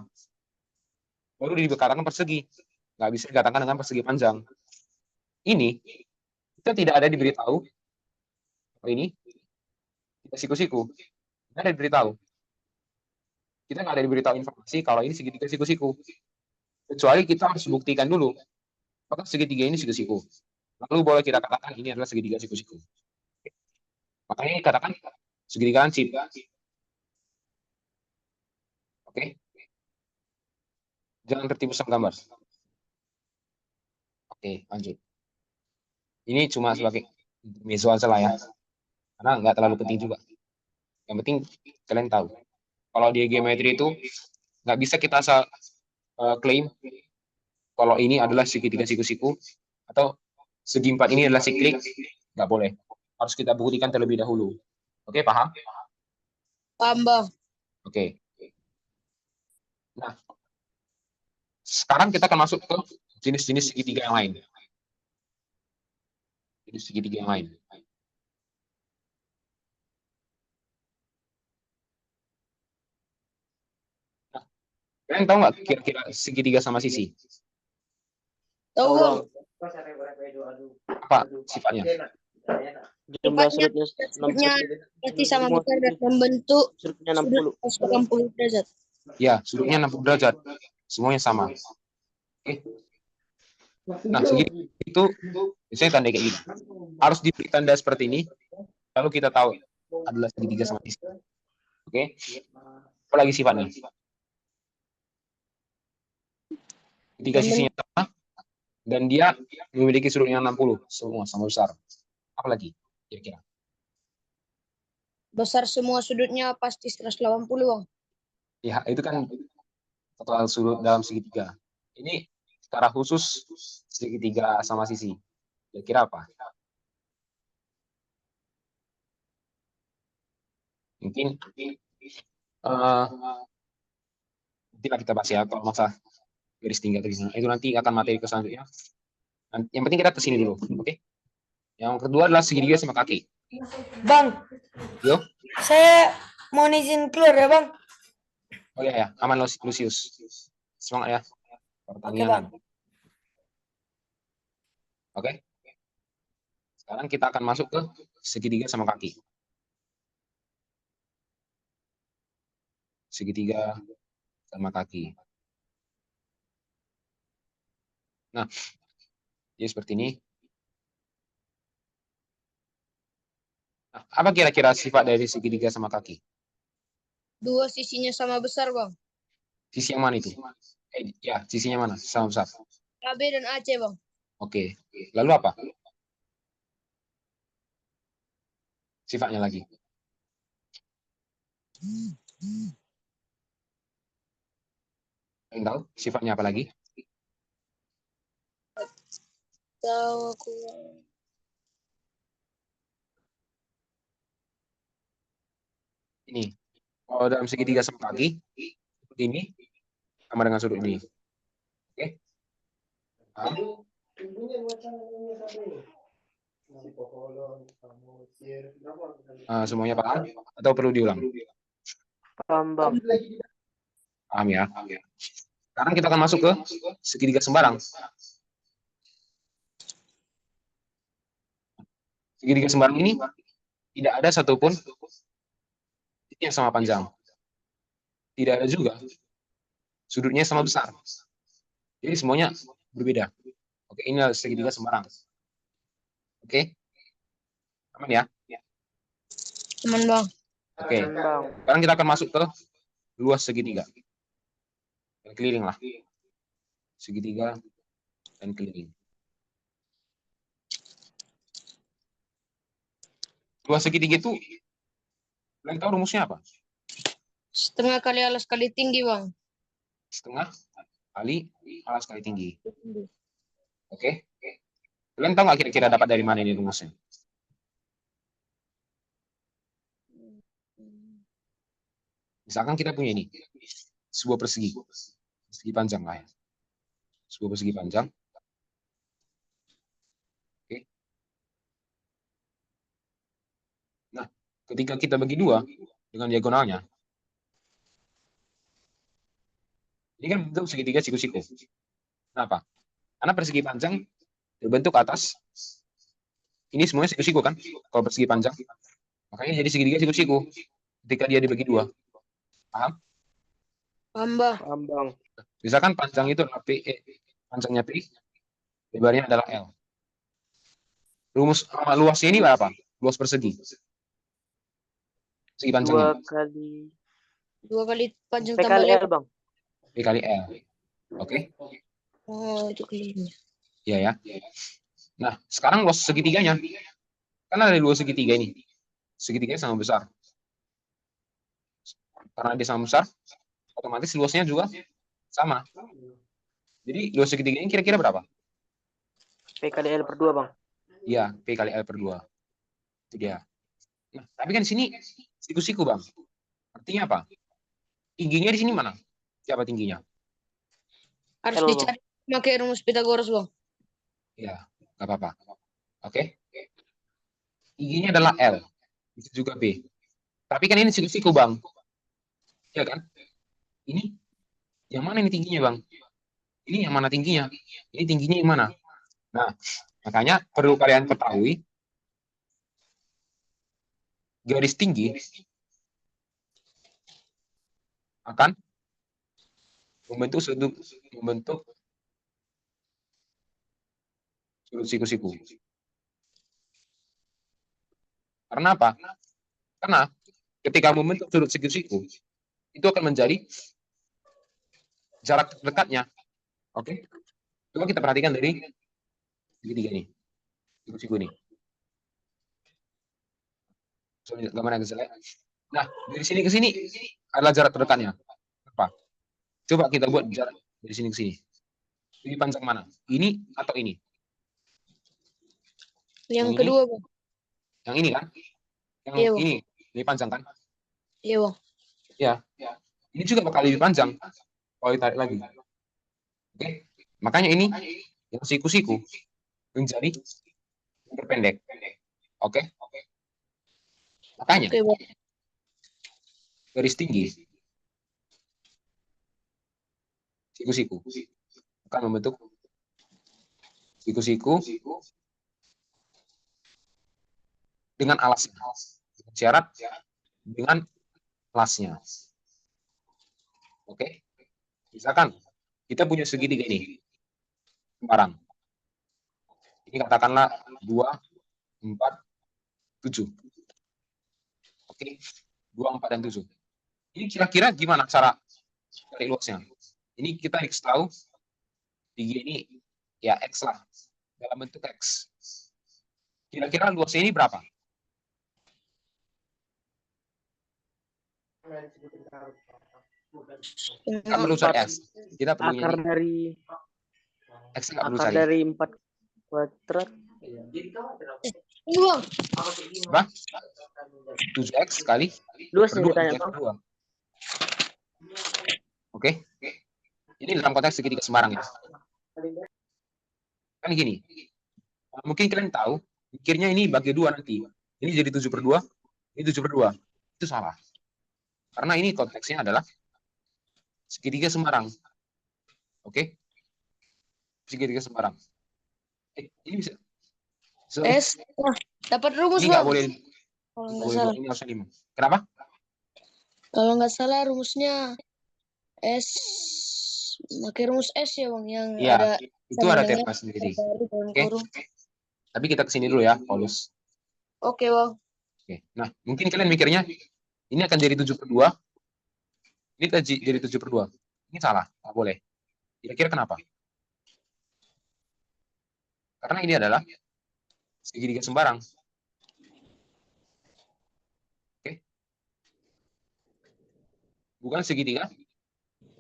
Baru dikatakan persegi. Nggak bisa dikatakan dengan persegi panjang. Ini kita tidak ada diberitahu. Ini siku-siku. Kita ada diberitahu. Kita nggak ada diberitahu informasi kalau ini segitiga siku-siku. Kecuali kita harus buktikan dulu apakah segitiga ini siku-siku. Lalu boleh kita katakan ini adalah segitiga siku-siku. Makanya katakan segitiga lancip. Oke. Jangan tertipu sama gambar. Oke, lanjut. Ini cuma sebagai visual saja lah ya. Karena nggak terlalu penting juga. Yang penting kalian tahu. Kalau di geometri itu nggak bisa kita asal klaim kalau ini adalah segitiga siku-siku atau segi empat ini adalah siklik, nggak boleh. Harus kita buktikan terlebih dahulu. Oke, paham? Paham bang. Oke. Nah, sekarang kita akan masuk ke jenis-jenis segitiga yang lain. Jenis segitiga yang lain. Nah, kalian tahu nggak kira-kira segitiga sama sisi? Tahu bang. Apa sifatnya? Jumlah Sifatnya sudutnya 60. pasti sama besar dan membentuk Sudutnya sudut 60. 80 derajat. Ya, sudutnya 60 derajat. Semuanya sama. Oke. Nah, segitiga itu biasanya tanda kayak gini. Harus diberi tanda seperti ini, lalu kita tahu adalah segitiga sama sisi. Oke. Apa lagi sifatnya? Ketika sisinya sama, dan dia memiliki sudut yang 60, semua sama besar. Apa lagi kira-kira? Besar semua sudutnya pasti 180 bang. Ya, itu kan total sudut dalam segitiga. Ini secara khusus segitiga sama sisi. Kira-kira apa? Mungkin nanti kita bahas ya kalau masa garis tinggal itu nanti akan materi ke selanjutnya. Yang penting kita kesini dulu, oke? Yang kedua adalah segitiga sama kaki. Bang, Yo, saya mau izin keluar ya bang. oh ya, aman Lucius. Semangat ya. Pertanyaan. Oke. Sekarang kita akan masuk ke segitiga sama kaki. Segitiga sama kaki. Nah, jadi seperti ini. Nah, apa kira-kira sifat dari segitiga sama kaki? Dua sisinya sama besar bang. Sisi yang mana itu? Ya, sisinya mana? Sama besar. AB dan AC bang. Oke. Lalu apa? Sifatnya lagi. Kalian tahu sifatnya apa lagi? Tahu aku. Ini. Kalau dalam segitiga sama kaki, seperti ini sama dengan sudut ini. Oke. Semuanya paham? Atau perlu diulang? Paham bang. Paham ya? Sekarang kita akan masuk ke segitiga sembarang. Segitiga sembarang ini tidak ada satupun yang sama panjang. Tidak ada juga sudutnya sama besar. Jadi semuanya berbeda. Oke, ini adalah segitiga Semarang. Oke, aman ya? Teman bang. Oke, Bang. sekarang kita akan masuk ke luas segitiga. Dan keliling lah. Segitiga dan keliling. Luas segitiga itu, kalian tahu rumusnya apa? Setengah kali alas kali tinggi bang. Setengah kali alas kali tinggi. Oke. Kalian tahu nggak kira-kira dapat dari mana ini rumusnya? Misalkan kita punya ini, sebuah persegi panjang lah ya. Sebuah persegi panjang. Oke. Nah, ketika kita bagi dua dengan diagonalnya, ini kan bentuk segitiga siku-siku. Kenapa? Karena persegi panjang berbentuk atas. Ini semuanya siku-siku kan? Kalau persegi panjang, makanya jadi segitiga siku-siku. Ketika dia dibagi dua, paham? Paham bang. Paham, Bang. Misalkan panjang itu adalah P, panjangnya P, lebarnya adalah L. Rumus luasnya ini berapa? Luas persegi. Segi panjangnya. Dua kali panjang P tambah kali lebar. L, Bang. P kali L. Oke? Oh, itu kelilingnya. Iya ya. Nah, sekarang luas segitiganya. Kan ada dua segitiga ini. Segitiganya sama besar. Karena dia sama besar, otomatis luasnya juga sama. Jadi luas segitiganya kira-kira berapa? P kali L per 2, Bang. Iya, P kali L per 2. Itu dia. Nah, tapi kan di sini siku-siku, Bang. Artinya apa? Tingginya di sini mana? Siapa tingginya? Harus L, Bang. dicari pakai rumus Pitagoras bang. Iya, nggak apa-apa. Oke. Tingginya adalah L. Itu juga B. Tapi kan ini siku-siku, Bang. Iya kan? Ini yang mana ini tingginya, Bang? Ini yang mana tingginya? Ini tingginya yang mana? Nah, makanya perlu kalian ketahui garis tinggi akan membentuk sudut siku-siku. Karena apa? Karena ketika membentuk sudut siku-siku, itu akan menjadi jarak dekatnya. Oke? Coba kita perhatikan dari segitiga ini. Siku-siku ini. Gambar yang jelek. Nah, dari sini ke sini adalah jarak terdekatnya. Apa? Coba kita buat jarak dari sini ke sini. Lebih panjang mana? Ini atau ini? Yang Yang kedua bang. Yang ini kan? Yang Iya, Bang. ini lebih panjang kan? Iya bang. Ya. Ini juga bakal lebih panjang kalau ditarik lagi. Oke? Makanya ini yang siku-siku menjadi terpendek. Oke? Makanya Oke bang. garis tinggi siku-siku akan membentuk siku-siku dengan alasnya. Syarat dengan alasnya. Oke? Misalkan kita punya segitiga ini. Semarang. Ini katakanlah 2, 4, 7. Oke? 2, 4, dan 7. Ini kira-kira gimana cara cari luasnya? Ini kita X tahu, tinggi ini ya X lah, dalam bentuk X. Kira-kira luasnya ini berapa? Kita perlu cari X. Kita perlu Akar dari X nggak perlu akar cari. dari 4 kuadrat. Ini bang. Berapa? 7X kali Luasnya per 2. ditanya, Bang. Oke. Ini dalam konteks segitiga Semarang ya. Kan gini. Mungkin kalian tahu, pikirnya ini bagi 2 nanti. Ini jadi 7/2, ini 7/2. Itu salah. Karena ini konteksnya adalah segitiga Semarang. Oke? Segitiga Semarang. Ini bisa. S. Nah, dapat rumus Ini nggak bang. boleh. Kalau Nggak nggak boleh salah. ini harusnya 5. Kenapa? Kalau nggak salah rumusnya S pakai rumus S ya Bang, yang Iya, ada itu sama ada dengan teorema sendiri. garis dalam Oke. kurung. Tapi kita kesini dulu ya, Paulus. Oke Bang. Oke. Nah, mungkin kalian mikirnya ini akan jadi 7/2. Ini jadi 7/2. Ini salah, nggak boleh. Kira-kira kenapa? Karena ini adalah segitiga sembarang. Oke. Bukan segitiga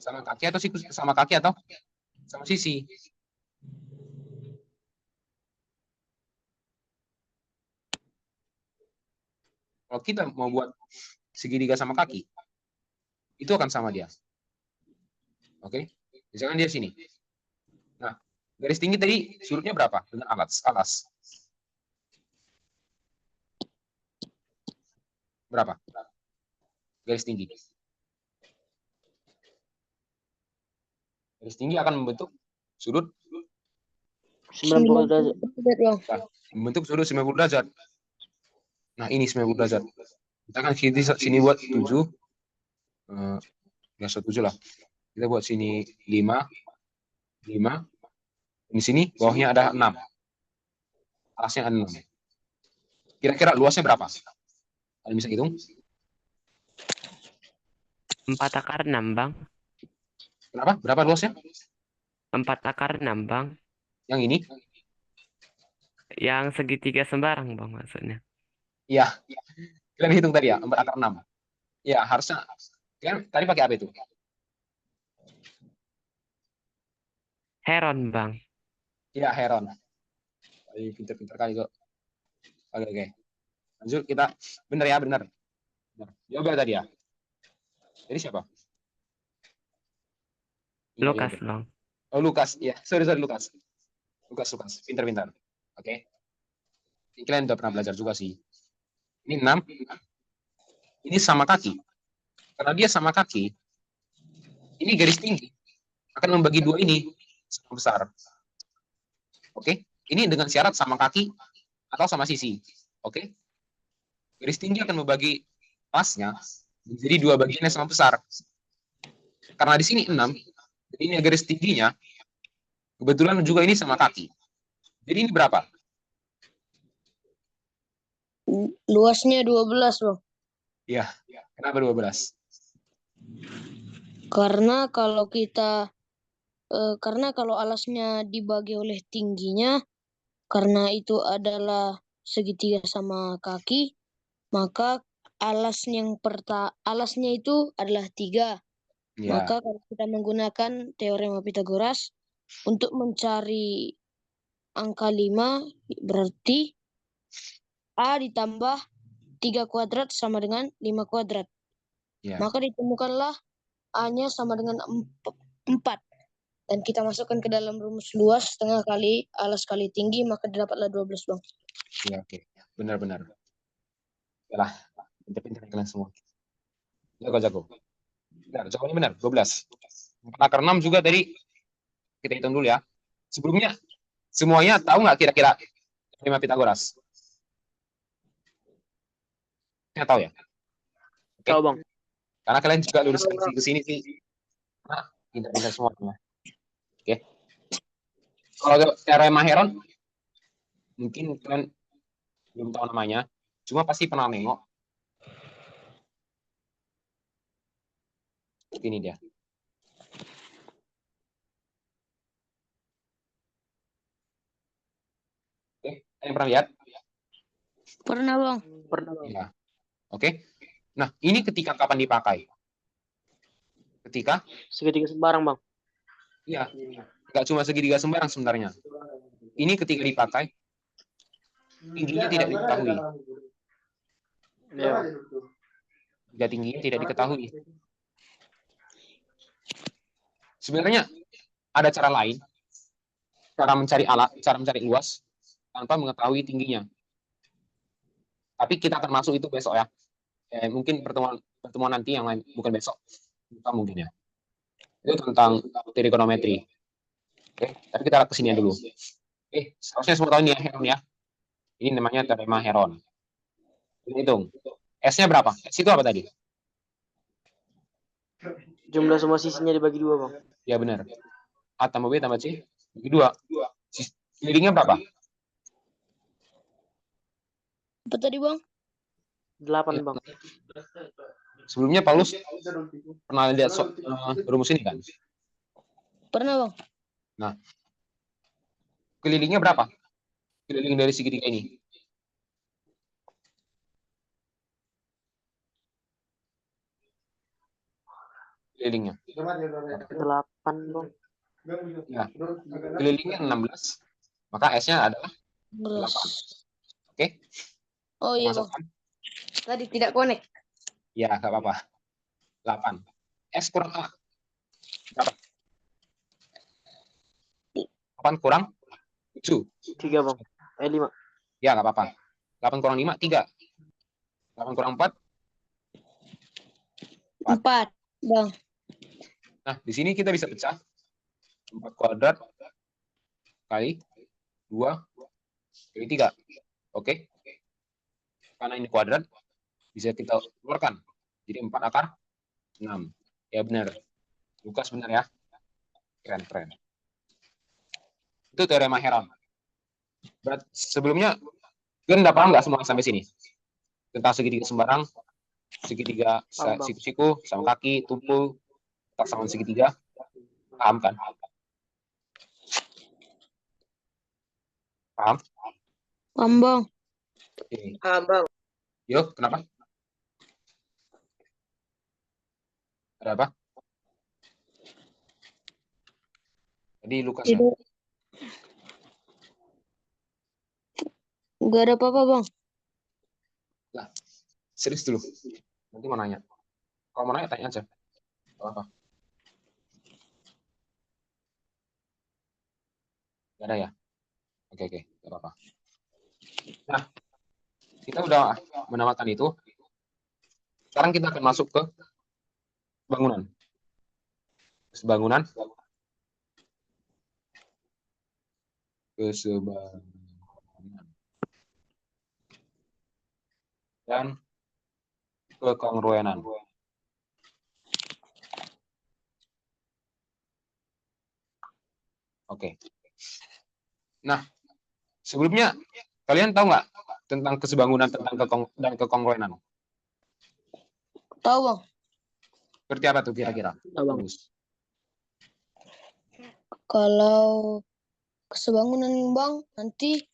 sama kaki atau sama sisi. Kalau kita mau buat segitiga sama kaki, itu akan sama dia. Oke, misalkan dia sini. Nah, garis tinggi tadi sudutnya berapa dengan alas? Berapa? Garis tinggi. Garis tinggi akan membentuk sudut 90 derajat. membentuk sudut 90 derajat. Nah, ini 90 derajat. Kita kan sini buat 7. Biasa 7 lah. Kita buat sini 5. Di sini bawahnya ada 6. Alasnya ada 6. Kira-kira luasnya berapa? Kalian bisa hitung? 4/6 Bang. Berapa? Berapa luasnya? 4/6 Bang. Yang ini? Yang segitiga sembarang Bang maksudnya. Iya. Kalian hitung tadi ya, 4/6. Ya, harusnya. Kalian tadi pakai apa itu? Heron Bang. Iya, Heron. Pinter-pinter kali kok. Oke. Lanjut kita. Bener ya, bener. Yoga tadi ya. Jadi siapa? Lukas Yoga. Bang. Oh, Lukas. Ya, sorry Lukas. Lukas. Pinter-pinter. Oke. Ini kalian udah pernah belajar juga sih. Ini 6. Ini sama kaki. Karena dia sama kaki, ini garis tinggi akan membagi 2 ini sama besar. Oke. Ini dengan syarat sama kaki atau sama sisi. Oke. Garis tinggi akan membagi alasnya menjadi 2 bagian yang sama besar. Karena di sini 6, jadi ini garis tingginya kebetulan juga ini sama kaki. Jadi ini berapa? Luasnya 12 Bang. Iya. Kenapa 12? Karena kalau alasnya dibagi oleh tingginya, karena itu adalah segitiga sama kaki, maka alasnya itu adalah 3. Ya. Maka kalau kita menggunakan teorema Pitagoras untuk mencari angka 5, berarti A ditambah 3 kuadrat sama dengan 5 kuadrat. Ya. Maka ditemukanlah A-nya sama dengan 4. Dan kita masukkan ke dalam rumus luas setengah kali alas kali tinggi, maka didapatlah 12 Bang. Ya, oke. Benar. Yalah, pintar-pintar kalian semua. Jago. Benar, jawabannya benar, 12. 4/6 juga tadi kita hitung dulu ya. Sebelumnya semuanya tahu nggak kira-kira teorema Pitagoras? Nggak tahu ya? Oke. Tahu Bang. Karena kalian juga lulus ke sini sih. Nah, pintar-pintar semuanya. Oke. Kalau teorema Heron, mungkin kalian belum tahu namanya, cuma pasti pernah nengok. Ini dia. Oke, kalian pernah lihat? Pernah Bang. Pernah Bang. Ya. Oke. Nah, ini ketika kapan dipakai? Ketika? Segitiga sembarang Bang. Iya. Nggak cuma segitiga sembarang sebenarnya. Ini ketika dipakai, tingginya tidak diketahui. Iya. Jika tingginya tidak diketahui. Sebenarnya ada cara lain, cara mencari luas tanpa mengetahui tingginya. Tapi kita akan masuk itu besok ya. Mungkin pertemuan nanti yang lain, bukan besok. Bukan mungkin ya. Itu tentang trigonometri. Oke, tapi kita kesini dulu. Seharusnya semua tahu ini ya, Heron ya. Ini namanya teorema Heron. Kita hitung. S-nya berapa? S itu apa tadi? Jumlah semua sisinya dibagi 2, Bang. Ya benar. A tambah B tambah C bagi 2. Kelilingnya berapa? Apa tadi, Bang? 8, Bang. Sebelumnya Paulus pernah lihat rumus ini kan? Pernah, Bang. Nah, kelilingnya berapa? Keliling dari segitiga ini. Kelilingnya. 8, Bang. Ya, kelilingnya 16. Maka S-nya adalah 8. 11. Oke? Oh iya, Bang. Masukkan. Tadi tidak connect. Ya, nggak apa-apa. 8. S kurang A. Berapa? 8 kurang 7. 3, Bang. 5. Ya, nggak apa-apa. 8 kurang 5, 3. 8 kurang 4. 4, Bang. Nah, di sini kita bisa pecah. 4 kuadrat kali 2 kali 3. Oke? Karena ini kuadrat, bisa kita keluarkan. Jadi 4 akar 6. Ya benar. Lukas benar ya. Keren. Itu teorema Heron. Berarti sebelumnya, kalian udah paham nggak semua sampai sini? Tentang segitiga sembarang, segitiga siku-siku, sama kaki, tumpul, pasangan segitiga. Paham kan? Paham? Paham, Bang. Oke. Paham, Bang. Yuk, kenapa? Ada apa? Tadi Lukas ya? Tidak. Enggak ada apa-apa, Bang. Serius dulu. Nanti mau nanya. Kalau mau nanya, tanya aja. Gak apa. Gak ada ya? Oke. Gak apa-apa. Nah, kita udah menamakan itu. Sekarang kita akan masuk ke bangunan. Kesebangunan. Dan kekongruenan. Oke. Nah, sebelumnya kalian tahu nggak tentang kesebangunan dan kekongruenan? Tahu, Bang. Seperti apa tuh kira-kira? Tahu, Bang. Kalau kesebangunan, Bang, nanti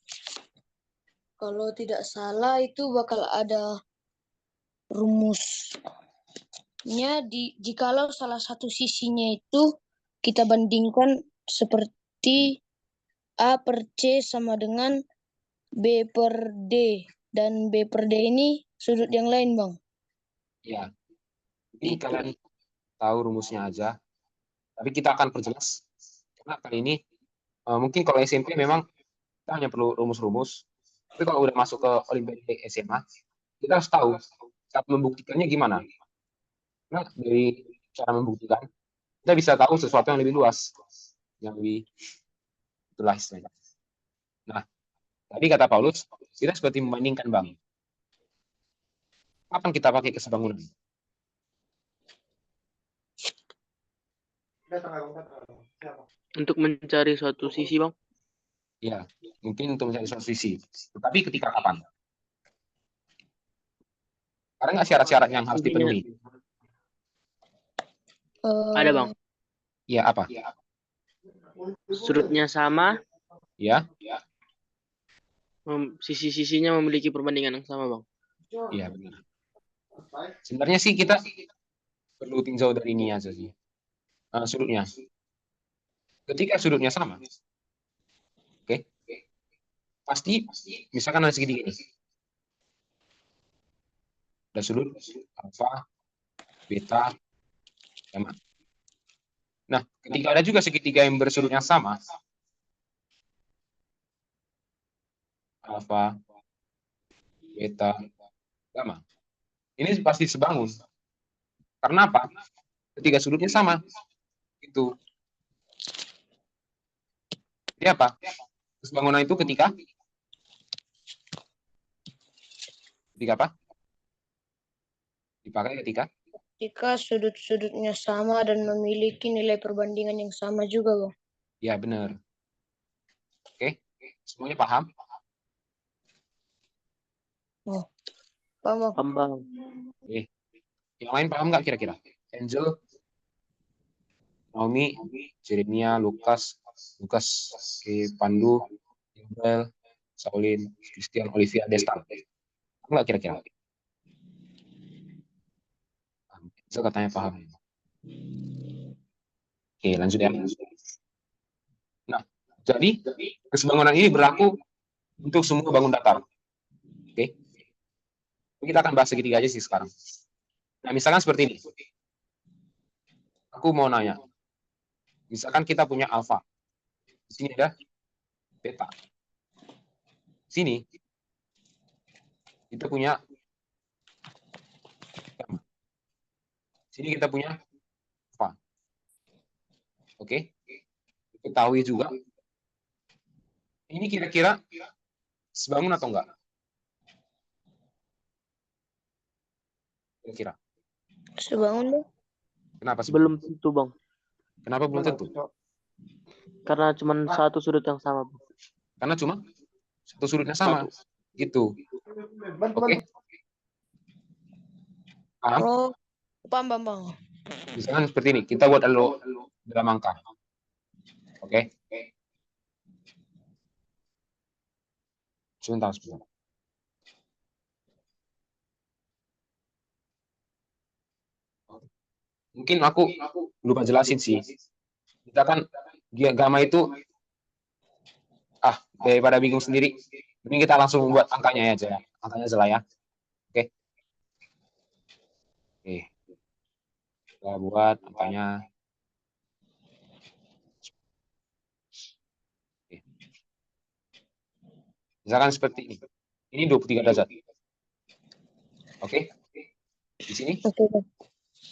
kalau tidak salah itu bakal ada rumusnya jikalau salah satu sisinya itu kita bandingkan seperti A per C sama dengan B per D. Dan B per D ini sudut yang lain, Bang. Ya. Jadi kalian tahu rumusnya aja. Tapi kita akan perjelas. Karena kali ini mungkin kalau SMP memang kita hanya perlu rumus-rumus. Tapi kalau udah masuk ke Olimpiade SMA, kita harus tahu cara membuktikannya gimana. Nah, dari cara membuktikan, kita bisa tahu sesuatu yang lebih luas. Yang lebih itulah istilahnya. Nah, tadi kata Paulus, kita seperti membandingkan, Bang. Kapan kita pakai kesebangunan? Untuk mencari suatu sisi, Bang. Ya, mungkin untuk mencari suatu sisi. Tetapi ketika kapan? Ada nggak syarat-syarat yang harus dipenuhi? Ada, Bang. Ya, apa? Sudutnya sama, Ya, sisi-sisinya memiliki perbandingan yang sama, Bang. iya benar. Sebenarnya sih kita perlu tinjau dari ini aja sih. Sudutnya. Ketika sudutnya sama, oke, pasti misalkan ada segitiga ini. Ada sudut alfa, beta, gamma. Nah, ketika ada juga segitiga yang bersudutnya sama, alfa, beta, gamma. Ini pasti sebangun. Karena apa? Ketika sudutnya sama. Itu. Jadi apa? Kesebangunan itu ketika apa? Dipakai ketika Jika sudut-sudutnya sama dan memiliki nilai perbandingan yang sama juga, Bang. Ya, benar. Oke, semuanya paham? Paham, Bang? Paham, Bang. Yang lain paham nggak kira-kira? Angel, Naomi, Jeremia, Lukas, Pandu, Iqbal, Saulin, Christian, Olivia, Destan. Paham nggak kira-kira? Angel katanya paham. Oke, lanjut ya. Nah, jadi kesebangunan ini berlaku untuk semua bangun datar. Oke. Kita akan bahas segitiga aja sih sekarang. Nah, misalkan seperti ini. Aku mau nanya. Misalkan kita punya alfa. Di sini ada beta. Di sini kita punya gamma. Di sini kita punya alfa. Oke. Ketahui juga. Ini kira-kira sebangun atau enggak? Kira-kira. Sebangun, Bang. Kenapa sih? Belum tentu, Bang. Kenapa belum tentu? Karena cuma satu sudut yang sama, Bang. Karena cuma satu sudutnya sama. Gitu. Oke. Paham? Oh, paham, Bang. Misalkan seperti ini. Kita buat dalam angka. Oke. Sebentar. Mungkin aku lupa jelasin sih. Kita kan gamma itu daripada bingung sendiri, mending kita langsung membuat angkanya aja ya. Angkanya aja lah ya. Oke. Kita buat angkanya. Oke. Misalkan seperti ini. Ini 23 derajat. Oke. Di sini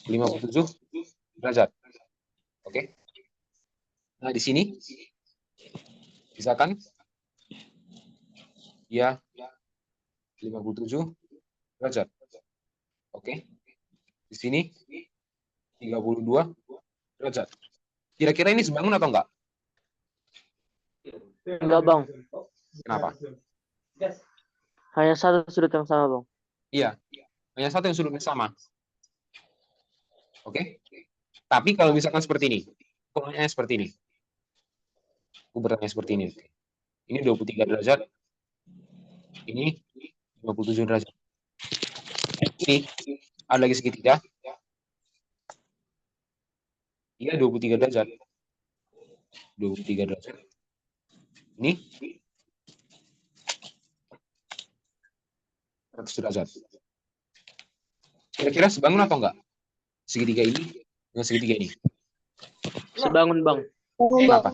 57 derajat. Oke. Nah, di sini misalkan ya 57 derajat. Oke. Di sini 32 derajat. Kira-kira ini sebangun atau enggak? Enggak, Bang. Kenapa? Hanya satu sudut yang sama, Bang. Iya. Hanya satu yang sudutnya sama. Oke. Tapi kalau misalkan seperti ini, ukurannya seperti ini. Ukurannya seperti ini. Ini 23 derajat. Ini 57 derajat. Ini ada lagi segitiga. Iya 23 derajat. 23 derajat. Ini 100 derajat. Kira-kira sebangun atau enggak? Segitiga ini dengan segitiga ini. Sebangun, Bang. Kenapa?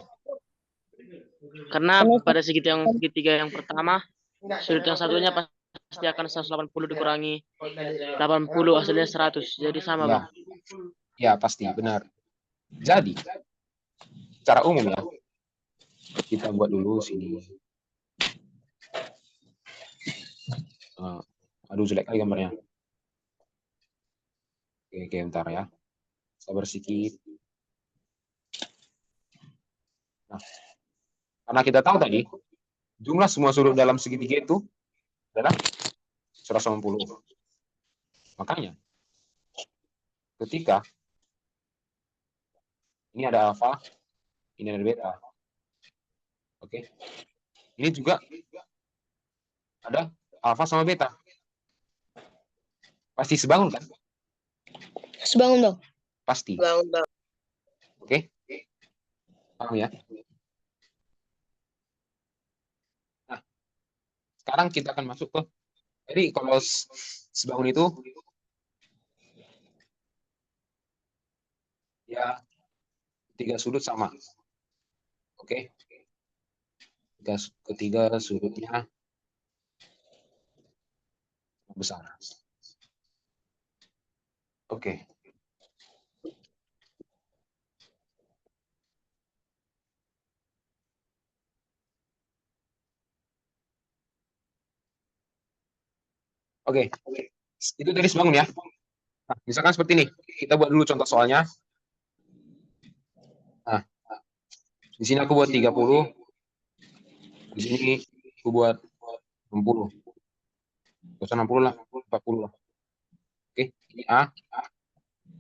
Karena pada segitiga yang pertama, sudut yang satunya pasti akan 180 dikurangi 80, hasilnya 100. Jadi sama, Ya. Bang. Ya, pasti. Benar. Jadi, secara umum ya, kita buat dulu sini. Aduh, jelek kali gambarnya. Oke, bentar ya. Sabar sedikit. Nah, karena kita tahu tadi, jumlah semua sudut dalam segitiga itu adalah 180. Makanya, ketika ini ada alfa, ini ada beta. Oke. Ini juga ada alfa sama beta. Pasti sebangun kan? Sebangun, Bang. Pasti. Sebangun, Bang. Oke. Paham ya? Nah, sekarang kita akan masuk ke, jadi kalau sebangun itu ya tiga sudut sama. Oke. Ketiga sudutnya besar. Oke. Oke. Itu dari sebangun ya. Nah, misalkan seperti ini, kita buat dulu contoh soalnya. Nah, di sini aku buat 30, di sini aku buat 60. Gak usah 60 lah, 40 lah. Oke, ini A,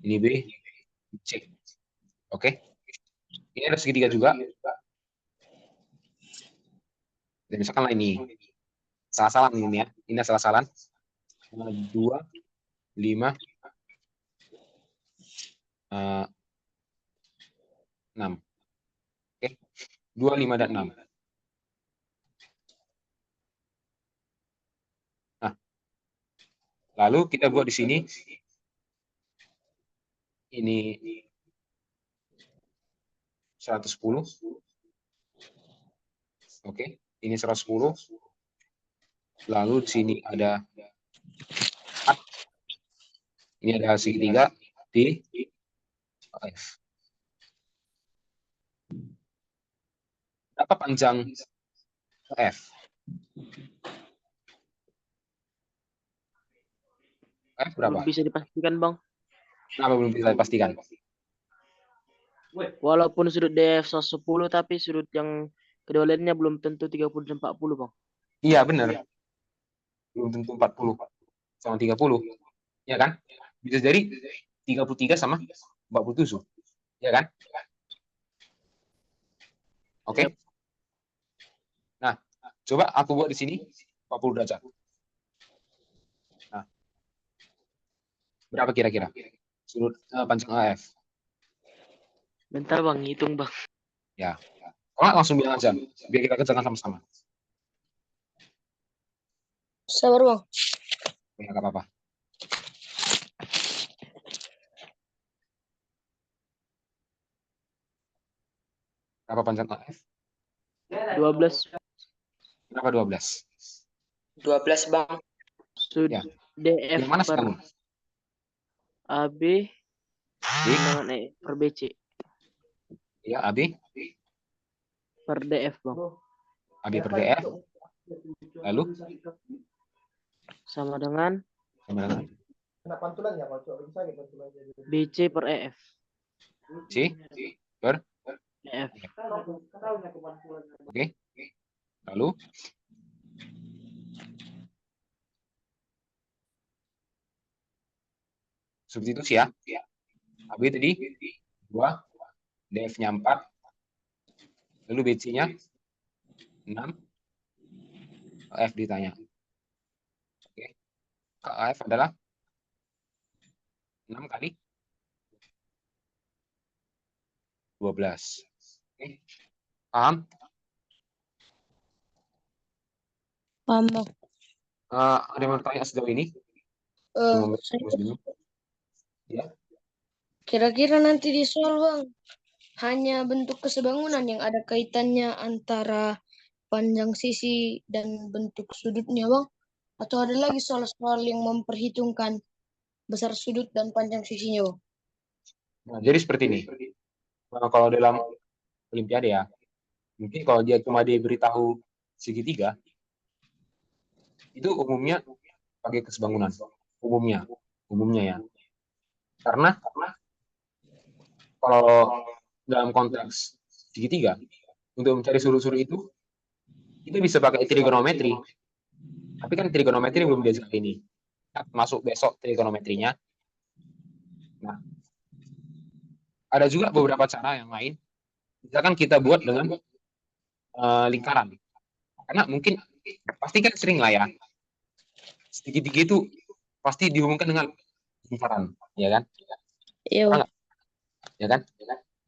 ini B, C. Oke, ini ada segitiga juga. Dan misalkan lah ini, salah-salah ini ya, ini salah-salah. 2, 5, 6. Oke, 2, 5, dan 6. Nah, lalu kita buat di sini, ini 110. Oke, ini 110. Lalu di sini ada 4. Ini ada segitiga di F. Berapa panjang F? F berapa? Belum bisa dipastikan, Bang. Kenapa belum bisa dipastikan? Walaupun sudut DF 110, tapi sudut yang kedua lainnya belum tentu 30 dan 40, Bang. Iya, benar. Belum tentu 40 sama 30. Ya kan? Bisa jadi 33 sama 47. Ya kan? Oke. Nah, coba aku buat di sini 40 derajat. Nah, berapa kira-kira sudut panjang AF? Bentar, Bang, hitung, Bang. Ya. Kalau langsung bilang aja, biar kita kerjakan sama-sama. Sabar, Bang. Ya, nggak apa-apa. Berapa panjang AF? 12. Kenapa 12? 12, Bang. Sudut Ya. DF Yang mana per kamu? AB dengan E per BC Ya, AB. per DF, Bang. AB per DF. Lalu? Sama dengan BC per EF. C per EF. Oke. Lalu? Substitusi ya. AB tadi 2, DF-nya 4, lalu BC-nya 6, F ditanya. Oke. KF adalah 6 kali 12. Oke. Paham? Paham, Bang. Ada yang mau tanya sejauh ini? Ya. Kira-kira nanti di soal, Bang, hanya bentuk kesebangunan yang ada kaitannya antara panjang sisi dan bentuk sudutnya, Bang? Atau ada lagi soal-soal yang memperhitungkan besar sudut dan panjang sisinya, Bang? Nah, jadi seperti ini. Nah, kalau dalam Olimpiade ya, mungkin kalau dia cuma diberitahu segitiga, itu umumnya pakai kesebangunan. Umumnya ya. Karena kalau dalam konteks segitiga, untuk mencari sudut-sudut itu, kita bisa pakai trigonometri. Tapi kan trigonometri belum diajar ini. Masuk besok trigonometrinya. Nah, ada juga beberapa cara yang lain. Misalkan kita buat dengan lingkaran. Karena mungkin pasti kan sering lah ya. Segitiga itu pasti dihubungkan dengan lingkaran, ya kan? Iya, Bang. Ya kan?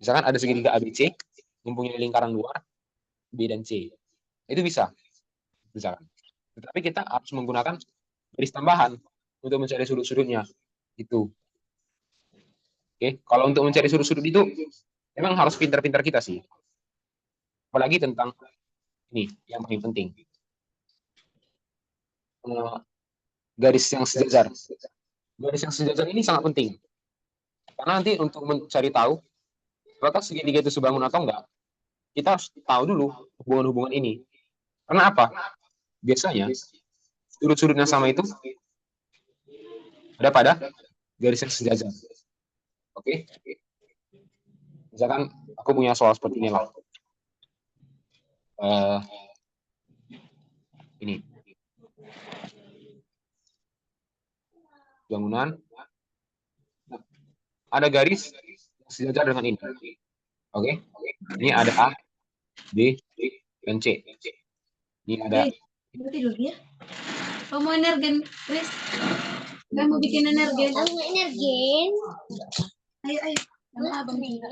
Misalkan ada segitiga ABC mempunyai lingkaran luar B dan C. Itu bisa. Misalkan. Tetapi kita harus menggunakan garis tambahan untuk mencari sudut-sudutnya. Itu. Oke, kalau untuk mencari sudut-sudut itu memang harus pintar-pintar kita sih. Apalagi tentang ini yang paling penting. Garis yang sejajar. Garis yang sejajar ini sangat penting. Karena nanti untuk mencari tahu apakah segitiga itu sebangun atau enggak, kita harus tahu dulu hubungan-hubungan ini. Karena apa? Biasanya sudut-sudut yang sama itu ada pada garis yang sejajar. Oke? Misalkan aku punya soal seperti ini lah. Ini. Bangunan. Nah, ada garis yang sejajar dengan ini. Oke? Ini ada A, B, dan C. Ini ada Mau tidur ya? Kamu mau energen, Chris? Nggak mau bikin energen? Kamu energen. Ayo, ayo. Sama abang juga.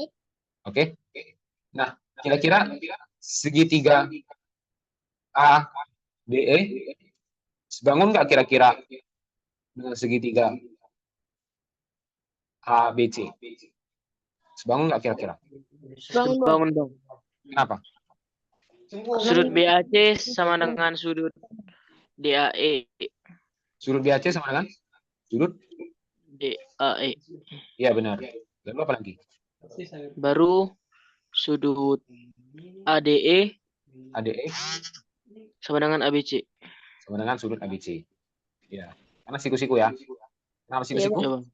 Oke. Nah, kira-kira segitiga A, B, E sebangun nggak kira-kira dengan segitiga A, B, C? Sebangun nggak kira-kira? Bangun, Bang. Bangun, Bang. Kenapa? Sudut BAC sama dengan sudut DAE. Sudut BAC sama dengan sudut? DAE. Iya benar. Lalu apa lagi? Baru sudut ADE ADE sama dengan ABC. sama dengan sudut ABC. Ya. Karena siku-siku ya. Kenapa siku-siku? Ya, Bang.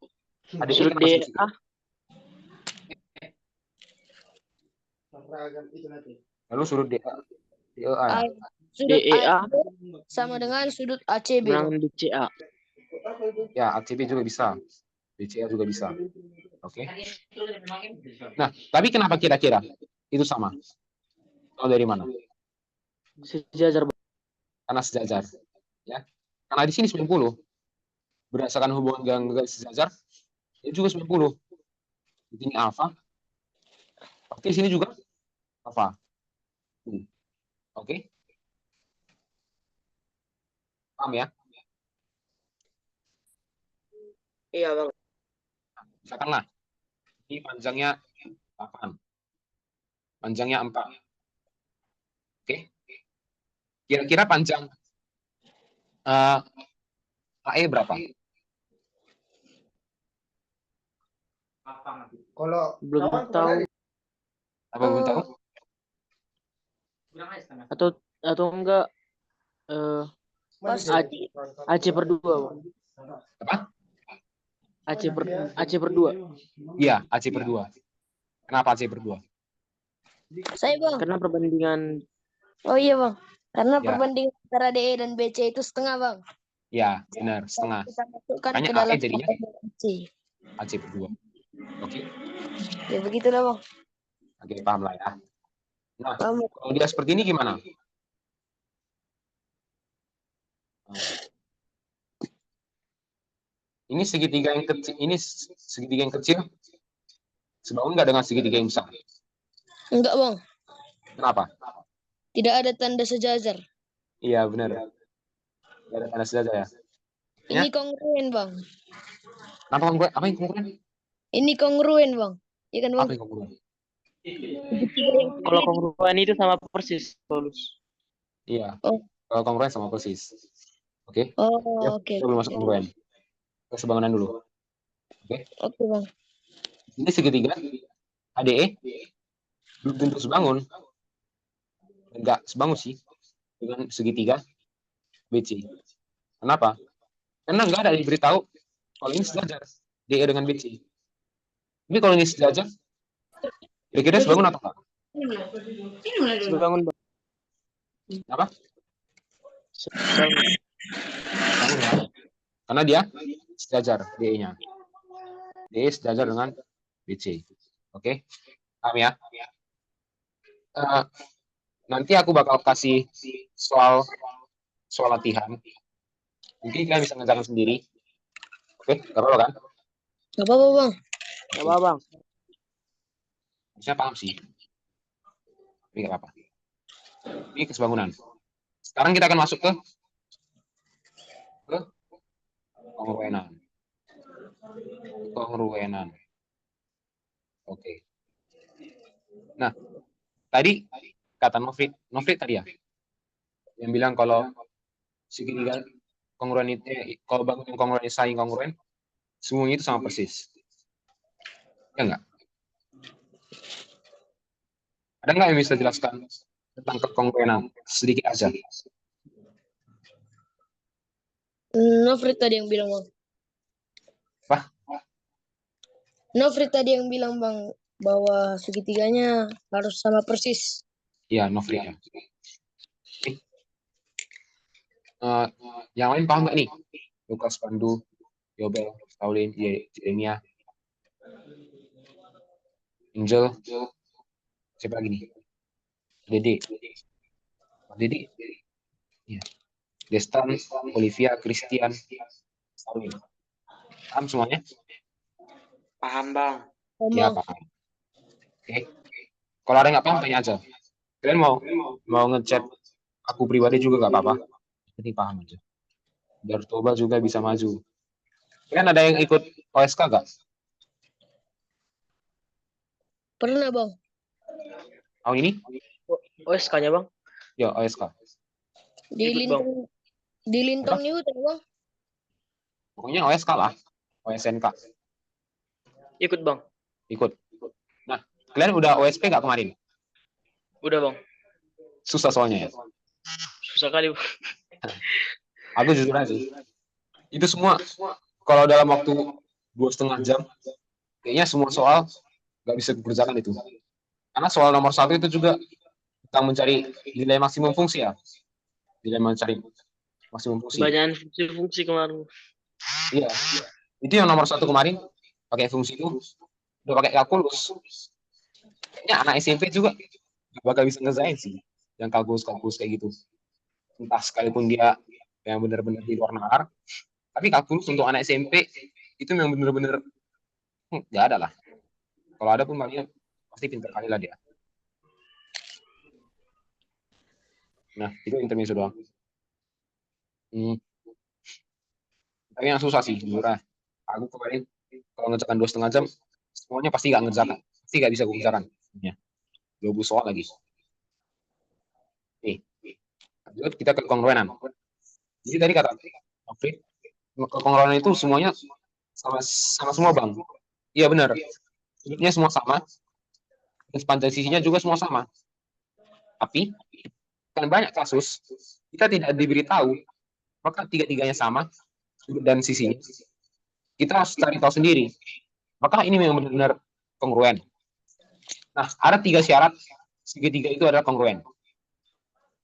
ADE Sudut kenapa siku-siku? DA Lalu sudut DA. DEA. Sudut DEA AC sama dengan sudut ACB. sama dengan BCA. Ya, ACB juga bisa. BCA juga bisa. Oke. Nah, tapi kenapa kira-kira itu sama? Tahu dari mana? Sejajar, Bang. Karena sejajar. Ya. Karena di sini 90. Berdasarkan hubungan garis sejajar, itu juga 90. Di sini alfa. Oke, di sini juga alfa. Oke. Paham ya? Iya, Bang. Katakanlah, ini panjangnya 8. Panjangnya 4. Oke. Kira-kira panjang AE berapa? Belum tahu Apa belum tahu? atau enggak AC per 2, Bang. Apa? AC per 2. Iya, AC per 2. Kenapa AC per 2? Saya, Bang. Karena perbandingan Oh iya, Bang. Karena Ya. perbandingan antara DE dan BC itu setengah, Bang. Ya, benar, setengah. Kita masukkan Makanya ke dalam AE jadinya AC. AC per 2. Oke. Ya begitulah, Bang. Oke, paham lah ya. Nah, Paham. kalau dia seperti ini gimana? Ini segitiga yang kecil, sebangun nggak dengan segitiga yang besar? Enggak, Bang. Kenapa? Tidak ada tanda sejajar. Iya, benar. Nggak ada tanda sejajar ya. Ini kongruen, Bang. Kenapa kongruen? Apa yang kongruen? Ini kongruen, Bang. Iya kan, Bang? Apa yang kongruen? kalau kongruen itu sama persis, Paulus. Iya. Oh. Kalau kongruen sama persis. Oke. Oh, Ya, oke. kita belum masuk kongruen. Kita sebangunan dulu. Oke, Bang. Ini segitiga ADE belum tentu sebangun. Enggak sebangun sih dengan segitiga BC. Kenapa? Karena enggak ada diberitahu kalau ini sejajar DE dengan BC. Ini kalau ini sejajar, kira-kira sebangun atau enggak? Ini mulai dulu. Bangun, Bang. Apa? Bangun. Sebangun ya. Karena dia sejajar DE-nya. DE sejajar dengan BC. Oke? Paham ya? Nanti aku bakal kasih soal latihan. Mungkin kalian bisa ngerjakan sendiri. Oke, gak apa-apa kan? Gak apa-apa, Bang. Gak apa, Bang. Harusnya paham sih. Ini gak apa-apa. Ini kesebangunan. Sekarang kita akan masuk ke kongruenan. Kongruenan. Oke. Nah, tadi kata Novrit tadi ya, yang bilang kalau segitiga kongruen itu, kalau bangun yang kongruen saing kongruen, semuanya itu sama persis. Ya enggak? Ada nggak yang bisa jelaskan tentang kekongruenan sedikit aja? Novrit tadi yang bilang, Bang. Apa? Nofri tadi yang bilang Bang bahwa segitiganya harus sama persis. Iya, Nofri ya. Oke. Yang lain paham nggak nih? Lukas, Pandu, Yobel, Pauline, Yeremia, Angel, siapa lagi nih? Dede, ya. Destan, Olivia, Christian, Pauline. Paham semuanya? Paham, Bang. Ya, Bang. paham. Oke. Kalau ada yang nggak paham, tanya aja. Kalian mau ngechat aku pribadi juga nggak apa-apa. Jadi paham aja. Biar coba juga bisa maju. Kalian ada yang ikut OSK nggak? Pernah Bang. Tahun ini? OSK-nya, Bang. Ya, OSK. Di Ikut, Bang. Lintong di Lintong nih hutan Bang. Pokoknya OSK lah. OSNK. Ikut, Bang. Ikut. Nah, kalian udah OSP nggak kemarin? Udah, Bang. Susah soalnya ya. Susah kali, Bang. Aku jujur aja. Itu semua kalau dalam waktu 2,5 jam, kayaknya semua soal nggak bisa dikerjakan itu. Karena soal nomor 1 itu juga kita mencari nilai maksimum fungsi ya. Nilai mencari maksimum fungsi. Banyak fungsi-fungsi kemarin. Iya. Itu yang nomor 1 kemarin pakai fungsi itu udah pakai kalkulus. Kayaknya anak SMP juga nggak bakal bisa ngerjain sih yang kalkulus kayak gitu. Entah sekalipun dia yang benar-benar di luar nalar, tapi kalkulus untuk anak SMP itu yang benar-benar nggak ada lah. Kalau ada pun makanya pasti pintar kali lah dia. Nah, itu intermezzo doang. Tapi yang susah sih, sebenarnya. Aku kemarin kalau ngerjakan 2,5 jam, semuanya pasti nggak ngerjakan. Pasti nggak bisa gue kerjakan. Ya. 20 soal lagi. Nih, lanjut kita ke kongruenan. Jadi tadi kata Alfred, kekongruenan itu semuanya sama semua bang. Iya benar. Sudutnya semua sama. Dan sepanjang sisinya juga semua sama. Tapi kan banyak kasus kita tidak diberitahu maka tiga-tiganya sama sudut dan sisinya. Kita harus cari tahu sendiri. Maka ini memang benar-benar kongruen. Nah, ada 3 syarat segitiga itu adalah kongruen.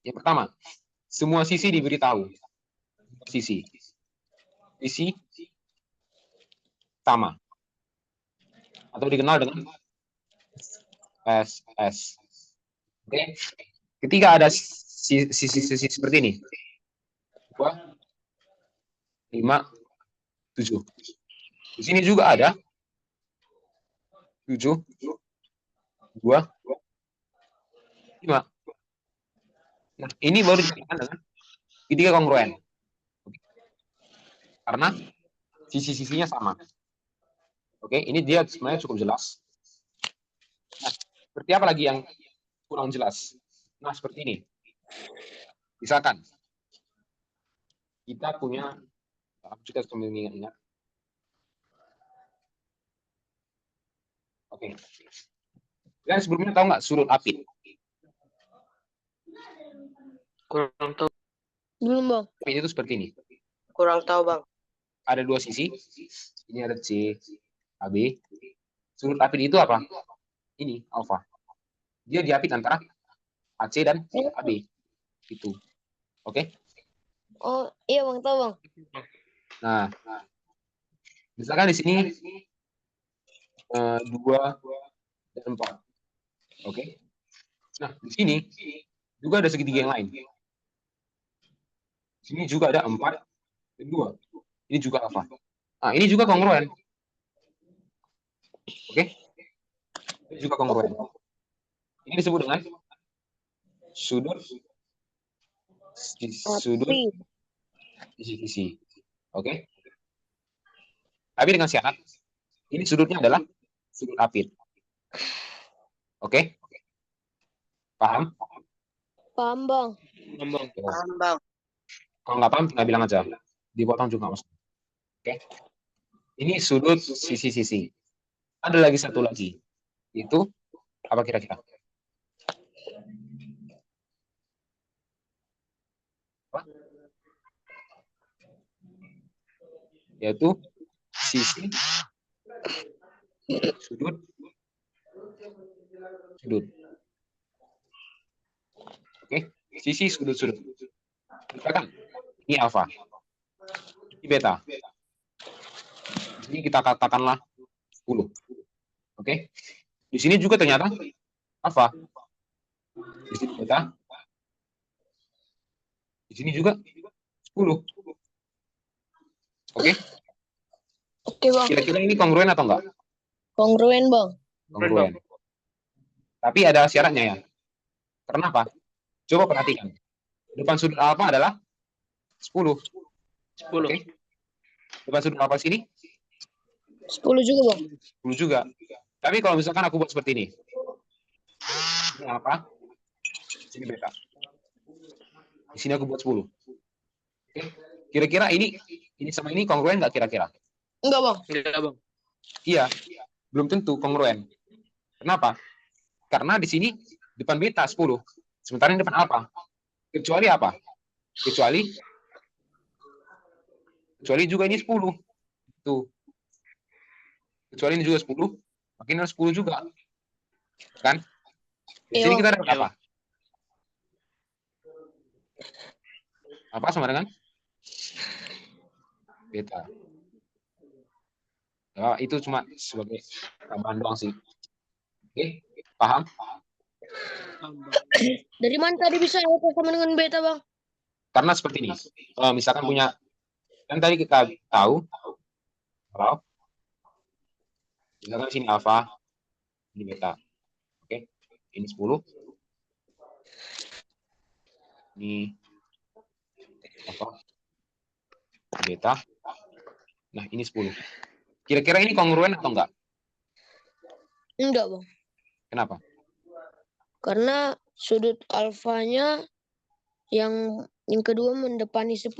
Yang pertama, semua sisi diberitahu. Sisi sama atau dikenal dengan SS. Oke. Ketika ada sisi seperti ini, 2, 5, 7. Di sini juga ada 7, 2, 5. Nah, ini baru dikatakan dengan segitiga kongruen. Karena sisi-sisinya sama. Oke, ini dia sebenarnya cukup jelas. Nah, seperti apa lagi yang kurang jelas? Nah, seperti ini. Misalkan kita punya, kita mengingat-ingat. Oke. Kalian sebelumnya tahu nggak sudut apit? Kurang tahu. Belum Bang. Apit itu seperti ini. Kurang tahu, Bang. Ada 2 sisi. Ini ada C, AB. Sudut apit itu apa? Ini alfa. Dia diapit antara AC dan AB. Itu. Oke? Oh, iya Bang, tahu Bang. Nah, misalkan di sini 2 dan 4. Oke? Nah, di sini juga ada segitiga yang lain. Di sini juga ada 4 dan 2. Ini juga alfa. Nah, ini juga kongruen. Oke? Ini juga kongruen. Ini disebut dengan sudut sisi. Oke? Tapi dengan syarat ini sudutnya adalah sudut apit. Oke? Paham? Paham Bang. Bang. Paham, Bang. Kalau nggak paham, tinggal bilang aja. Dipotong juga nggak masalah. Oke? Ini sudut sisi-sisi. Ada lagi satu lagi. Itu apa kira-kira? Yaitu sisi Sudut. Sudut. Oke. Sisi sudut-sudut. Katakan. Ini alfa. Ini beta. Ini kita katakanlah 10. Oke. Di sini juga ternyata alfa. Di sini beta. Di sini juga 10. Oke. Oke, Bang. Kira-kira ini kongruen atau enggak? Kongruen, Bang. Kongruen. Tapi ada syaratnya ya. Kenapa? Coba perhatikan. Depan sudut alfa adalah 10. 10. Oke. Depan sudut alfa sini 10 juga, Bang. 10 juga. Tapi kalau misalkan aku buat seperti ini. Ini alfa. Sini beta. Di sini aku buat 10. Oke. Kira-kira ini sama ini kongruen nggak kira-kira? Enggak, Bang. Enggak, Bang. Iya. Belum tentu kongruen. Kenapa? Karena di sini depan beta 10. Sementara ini depan alfa. Kecuali apa? Kecuali juga ini 10. Tuh. Kecuali ini juga 10. Makin 10 juga. Kan? Di sini kita dapat apa? Apa sama dengan beta. Ya, itu cuma sebagai tambahan doang sih. Oke, paham? Dari mana tadi bisa alfa sama dengan beta, Bang? Karena seperti ini. Kalau misalkan punya, kan tadi kita tahu kalau misalkan sini alfa, ini beta. Oke, ini 10. Ini apa? Beta. Nah, ini 10. Kira-kira ini kongruen atau enggak? Enggak, Bang. Kenapa? Karena sudut alfanya yang kedua mendepani 10.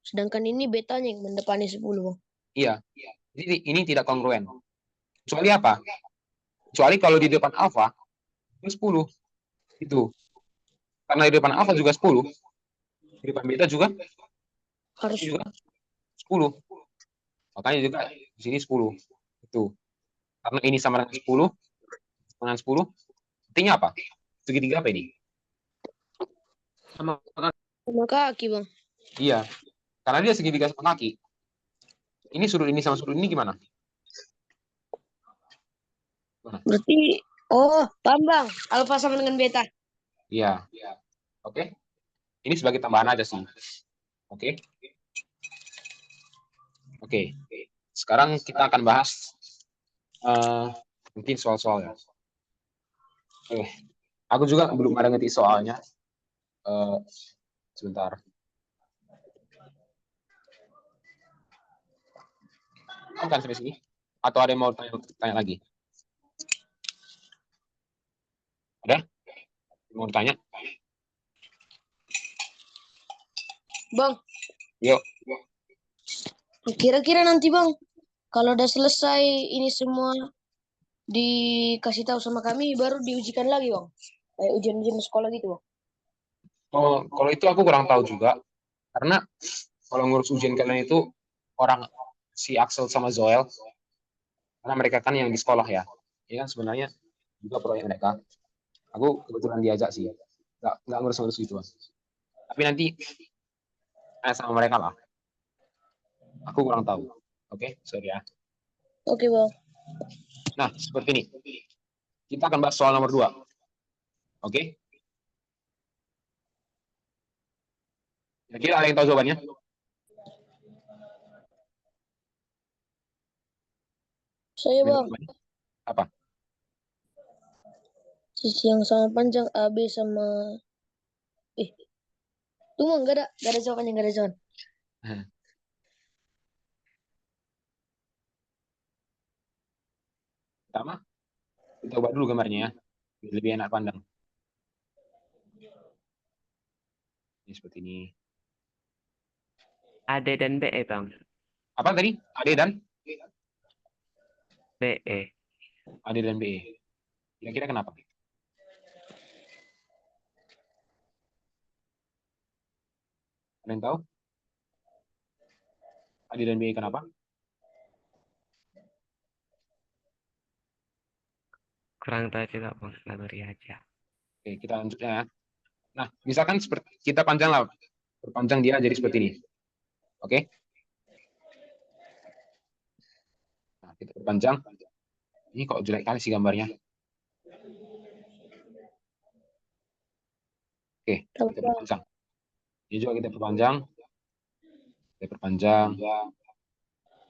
Sedangkan ini betanya yang mendepani 10, Bang. Iya. Jadi ini tidak kongruen. Kecuali apa? Kecuali kalau di depan alfa itu 10. Itu. Karena di depan alfa juga 10. Di depan beta juga Harus juga 10. Makanya juga di sini 10. Itu. Karena ini sama dengan 10. Dengan 10. Artinya apa? Segitiga apa ini? Sama sama kaki, Bang. Iya. Karena dia segitiga sama kaki. Ini sudut ini sama sudut ini gimana? Berarti, oh, paham, Bang. Alfa sama dengan beta. Iya. Oke. Ini sebagai tambahan aja sih. Oke. Oke. Sekarang kita akan bahas mungkin soal-soal ya. Aku juga belum ada ngerti soalnya. Sebentar. Kan sampai sini? Atau ada yang mau tanya lagi? Ada? Mau tanya? Bang. Yuk. Kira-kira nanti, Bang, kalau udah selesai ini semua dikasih tahu sama kami, baru diujikan lagi, Bang. Kayak ujian-ujian sekolah gitu, Bang. Oh, kalau itu aku kurang tahu juga. Karena kalau ngurus ujian kalian itu orang si Axel sama Zoel. Karena mereka kan yang di sekolah ya. Ini kan sebenarnya juga proyek mereka. Aku kebetulan diajak sih. Nggak ngurus-ngurus gitu. Tapi nanti sama mereka lah. Aku kurang tahu. Oke, sorry ya. Oke, Bang. Nah, seperti ini. Kita akan bahas soal nomor 2. Oke? Kira-kira ada yang tahu jawabannya? Saya, Bang. Apa? Sisi yang sama panjang AB sama tunggu, enggak ada jawabannya, enggak ada jawaban. Pertama, kita ubah dulu gambarnya ya. Lebih enak pandang. Ini seperti ini. AD dan BE, Bang. Apa tadi? AD dan? BE. AD dan BE. Kira-kira kenapa? Ada yang tahu? AD dan BE kenapa? Kurang tahu juga bang, naluri aja. Oke, kita lanjut ya. Nah, misalkan seperti kita panjang lah, perpanjang dia jadi seperti ini. Oke. Nah, kita perpanjang. Ini kok jelek kali sih gambarnya. Oke, kita perpanjang. Ini juga kita perpanjang. Kita perpanjang.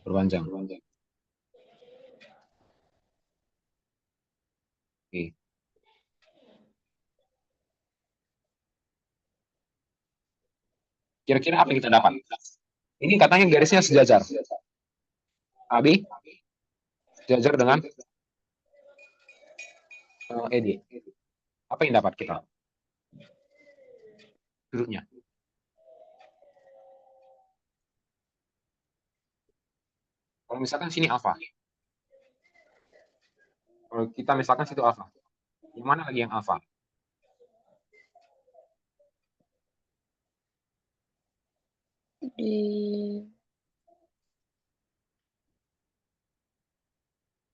Perpanjang. Oke. Kira-kira apa yang kita dapat? Ini katanya garisnya sejajar. AB sejajar dengan ED. Apa yang dapat kita? Sudutnya. Kalau misalkan sini alfa. Kalau kita misalkan situ alfa. Yang mana lagi yang alfa?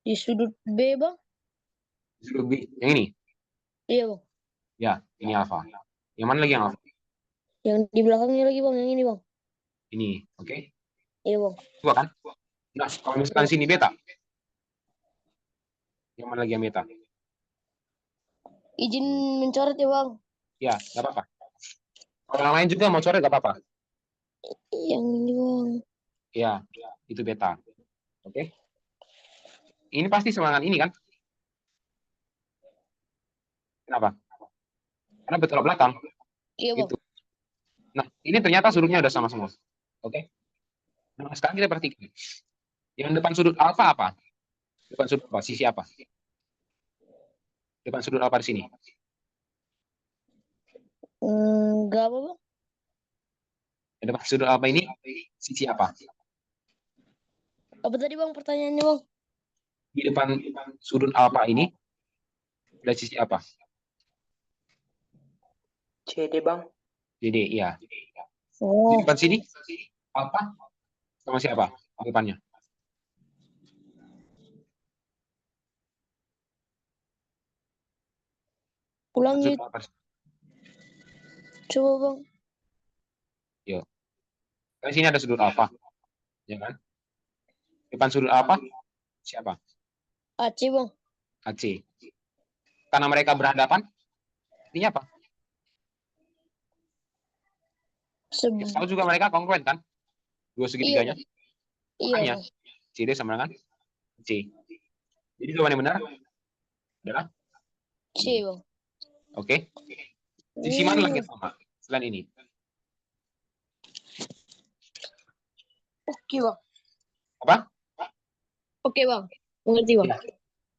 Di sudut B, Bang. Sudut B. Yang ini? Iya, Bang. Ya, ini alfa. Yang mana lagi yang alfa? Yang di belakangnya lagi, Bang. Yang ini, Bang. Ini, oke? Iya, Bang. Dua kan? Nah, kalau misalkan sini beta. Yang mana lagi yang beta? Izin mencoret ya, Bang. Ya, nggak apa-apa. Kalau yang lain juga mau coret nggak apa-apa. Yang ini, Bang. Ya, itu beta. Oke? Ini pasti semangat ini kan? Kenapa? Karena bertolak belakang. Iya, Bang. Gitu. Nah, ini ternyata sudutnya udah sama semua. Oke? Nah, sekarang kita perhatikan. Yang depan sudut alfa apa? Depan sudut apa? Sisi apa? Depan sudut alfa di sini. Enggak apa, Bang. Yang depan sudut alfa ini sisi apa? Apa tadi, Bang, pertanyaannya, Bang? Di depan sudut alfa ini ada sisi apa? CD bang. Jadi, iya. Di Oh, depan sini alfa sama siapa? Depannya. ulangi. Sudut alfa. Coba, Bang. Yuk. Kan sini ada sudut alfa. Ya kan? Depan sudut alfa siapa? AC, Bang. AC. Karena mereka berhadapan, artinya apa? Ya, tahu juga mereka kongruen kan? Dua segitiganya. Iya, Makanya Bang. CD sama dengan C. Jadi jawaban yang benar adalah C, Bang. oke. Sisi mana lagi yang sama selain ini? Oke, Bang. Apa? Oke, Bang. Mengerti, Bang. Ya.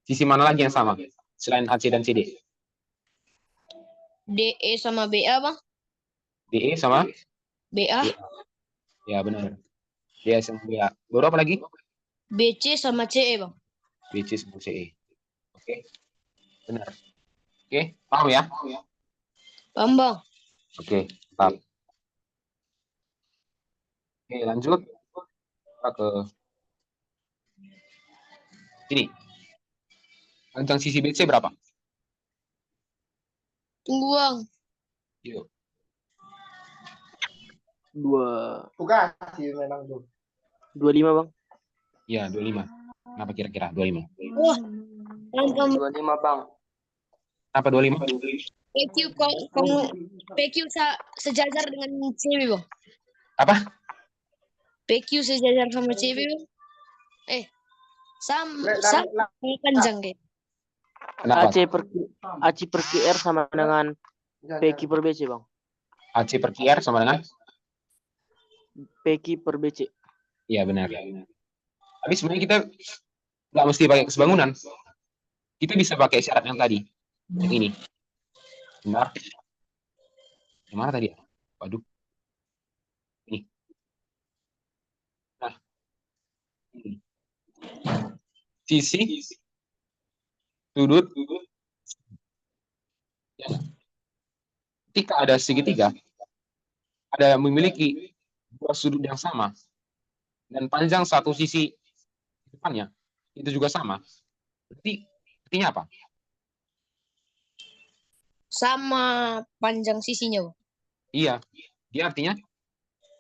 Sisi mana lagi yang sama selain AC dan CD? DE sama BA, Bang. DE sama BA. ya benar. DE sama BA. Baru apa lagi? BC sama CE, Bang. BC sama CE. Oke. Benar. Oke, paham ya? Paham, Bang? Oke, tetap. Oke, lanjut. Kita ke ini. Panjang sisi BC berapa? Tunggu, Bang. Yuk. 25 bang. Ya, 25. Kenapa kira-kira 25? Wah, paham. 25 bang. Kenapa 25? PQ PQ sejajar dengan CB, Bang. Apa? PQ sejajar sama CB, Bang. Sama panjang deh. Kenapa? AC per QR sama dengan PQ per BC bang. AC per QR sama dengan? PQ per BC. Iya, benar. Tapi sebenarnya kita nggak mesti pakai kesebangunan. Kita bisa pakai syarat yang tadi. Yang ini. Benar. Yang mana tadi? Waduh. Ini. Nah. Ini. Sisi sudut ya. Ketika ada segitiga ada memiliki dua sudut yang sama dan panjang satu sisi depannya itu juga sama, berarti artinya apa? Sama panjang sisinya, Bang. Iya, dia artinya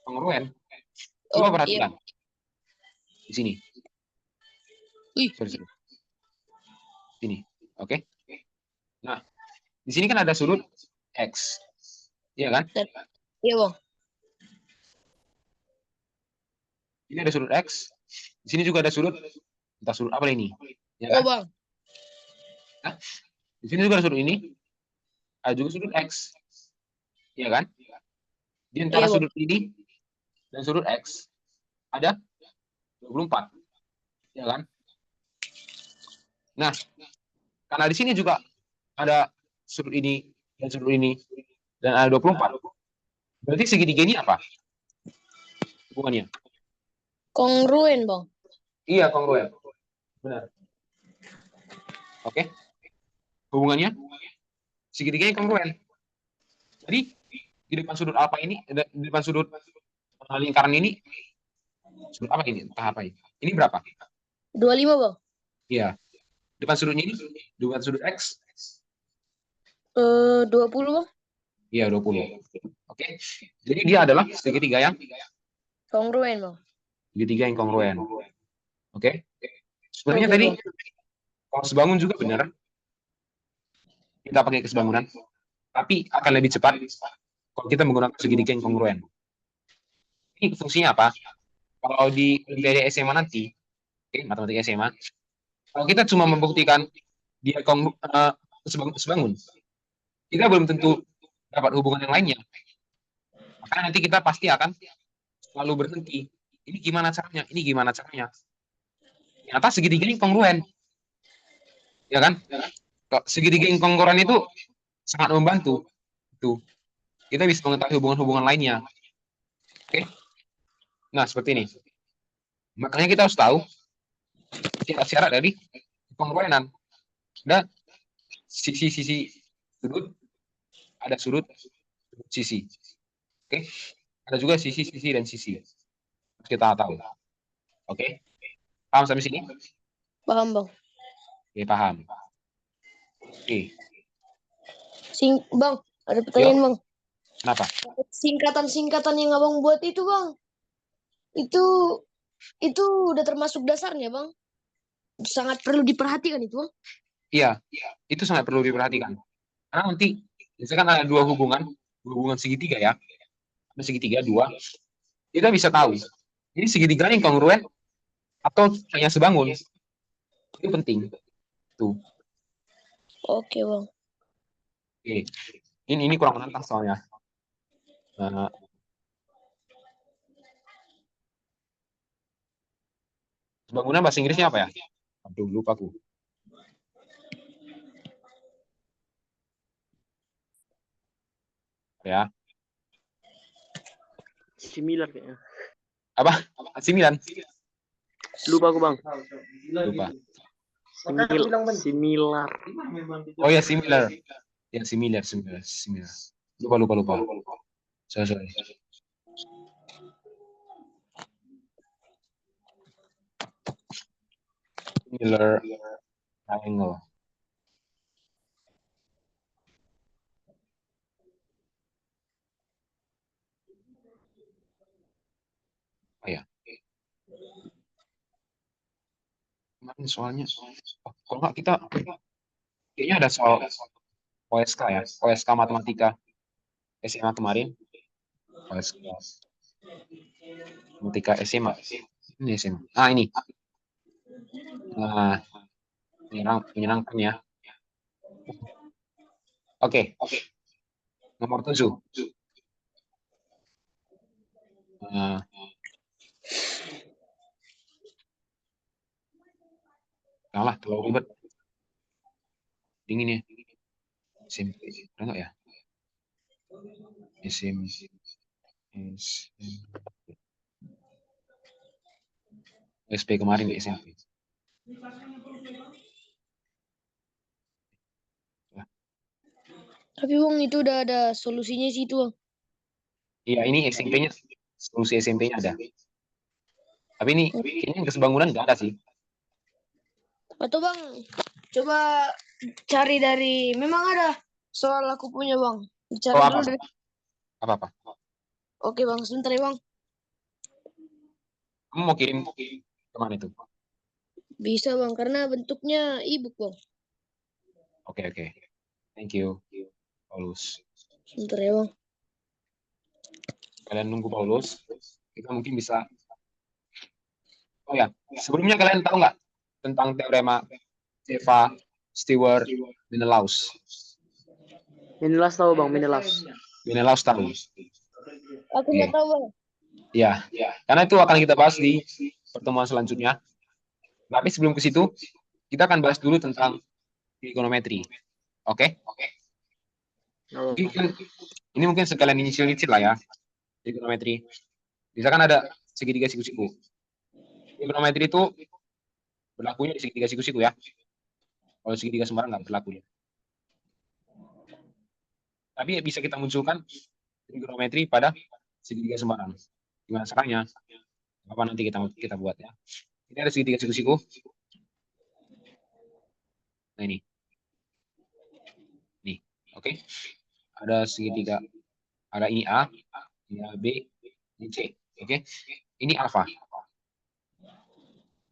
kongruen. Coba Oh, iya. perhatikan di sini. Wih. Sorry. Sini, oke. Nah, di sini kan ada sudut X, iya kan? Iya, Bang. Ini ada sudut X, di sini juga ada sudut, entah sudut apa ini, ya Oh, kan? Bang. Nah, di sini juga ada sudut ini, ada juga sudut X, ya kan? Di antara Iya, Bang. sudut ini dan sudut X ada 24, ya kan? Nah, karena di sini juga ada sudut ini dan ada 24. Berarti segitiga ini apa hubungannya? Kongruen, Bang. Iya, kongruen. Benar. Oke. Hubungannya segitiganya kongruen. Jadi di depan sudut apa ini, di depan sudut lingkaran ini, sudut apa ini? Entah apa ini. Ini berapa? 25, Bang. Iya. Depan sudutnya ini, depan sudut X. 20, Bang. Iya, 20. Oke. Jadi dia adalah segitiga yang Kongruen, Bang. segitiga yang kongruen. Oke. Sebenarnya Oke, tadi Bang. kalau sebangun juga benar. Kita pakai kesebangunan. Tapi akan lebih cepat kalau kita menggunakan segitiga yang kongruen. Ini fungsinya apa? Kalau di Olimpiade SMA nanti, matematika SMA, kalau kita cuma membuktikan dia sebangun, kita belum tentu dapat hubungan yang lainnya. Maka nanti kita pasti akan selalu berhenti. Ini gimana caranya? Ini gimana caranya? Ternyata segitiga ini kongruen. Ya kan? Segitiga yang kongruen itu sangat membantu. Tuh. Kita bisa mengetahui hubungan-hubungan lainnya. Oke? Nah, seperti ini. Makanya kita harus tahu syarat-syarat dari kongruenan. Dan sisi-sisi sudut, ada sudut sisi. Oke? Ada juga sisi-sisi dan sisi. Kita tahu. Oke? Paham sampai sini? Paham, Bang. Oke, paham. Oke. Bang, ada pertanyaan, Bang. Kenapa? Singkatan-singkatan yang Abang buat itu, Bang. Itu udah termasuk dasarnya, Bang. Sangat perlu diperhatikan itu, Bang. Iya, itu sangat perlu diperhatikan. Karena nanti misalkan ada dua hubungan segitiga ya. Ada segitiga dua. Kita bisa tahu. Ini segitiga yang kongruen atau hanya sebangun. Itu penting. Tuh. Oke, Bang. Oke. Ini kurang menantang soalnya. Bangunan bahasa Inggrisnya apa ya? Aduh, lupa aku. Ya. Similar kayaknya. Apa? Similan. Lupa aku, Bang. Lupa. Similar. Oh ya, similar. Ya, similar. Lupa. Sorry. Similar triangle. Oh ya. Kemarin soalnya, kalau nggak kita kayaknya ada soal OSK ya, OSK matematika SMA kemarin. OSK matematika SMA. Ini SMA. Ah, ini. Nah, menyenangkan ya. Oke. Nomor 7. Kalah, terlalu ribet. Dingin ya. SMP. Ada nggak ya? SP kemarin di SMP. Tapi, Bang, itu udah ada solusinya sih itu, Bang. Iya, ini SMP-nya, solusi SMP-nya ada. Tapi ini kayaknya kesebangunan nggak ada sih. Atau, Bang, coba cari dari, memang ada Soal aku punya bang. Cari Oh, dulu apa? deh. Apa? Oke bang, sebentar ya bang. Kamu mau kirim kemana itu? Bisa bang, karena bentuknya e-book bang. Oke. Thank you, Paulus. Sebentar ya bang. Kalian nunggu Paulus. Kita mungkin bisa. Oh ya, sebelumnya kalian tahu nggak tentang teorema Ceva-Stewart Menelaus? Menelaus tahu bang, Menelaus. Menelaus tahu. Aku nggak tahu bang. Ya, karena itu akan kita bahas di pertemuan selanjutnya. Tapi sebelum ke situ, kita akan bahas dulu tentang trigonometri. Oke? Oh, Ini mungkin sekalian inisial lah ya, trigonometri. Misalkan ada segitiga siku-siku. Trigonometri itu berlakunya di segitiga siku-siku ya. Kalau segitiga sembarang nggak berlaku ya. Tapi bisa kita munculkan trigonometri pada segitiga sembarang. Gimana caranya? Apa nanti kita buat ya. Ini ada segitiga siku-siku. Nah ini. Nih, oke. Ada segitiga. Ada ini A, ini A, B, ini C. Oke. Ini alfa.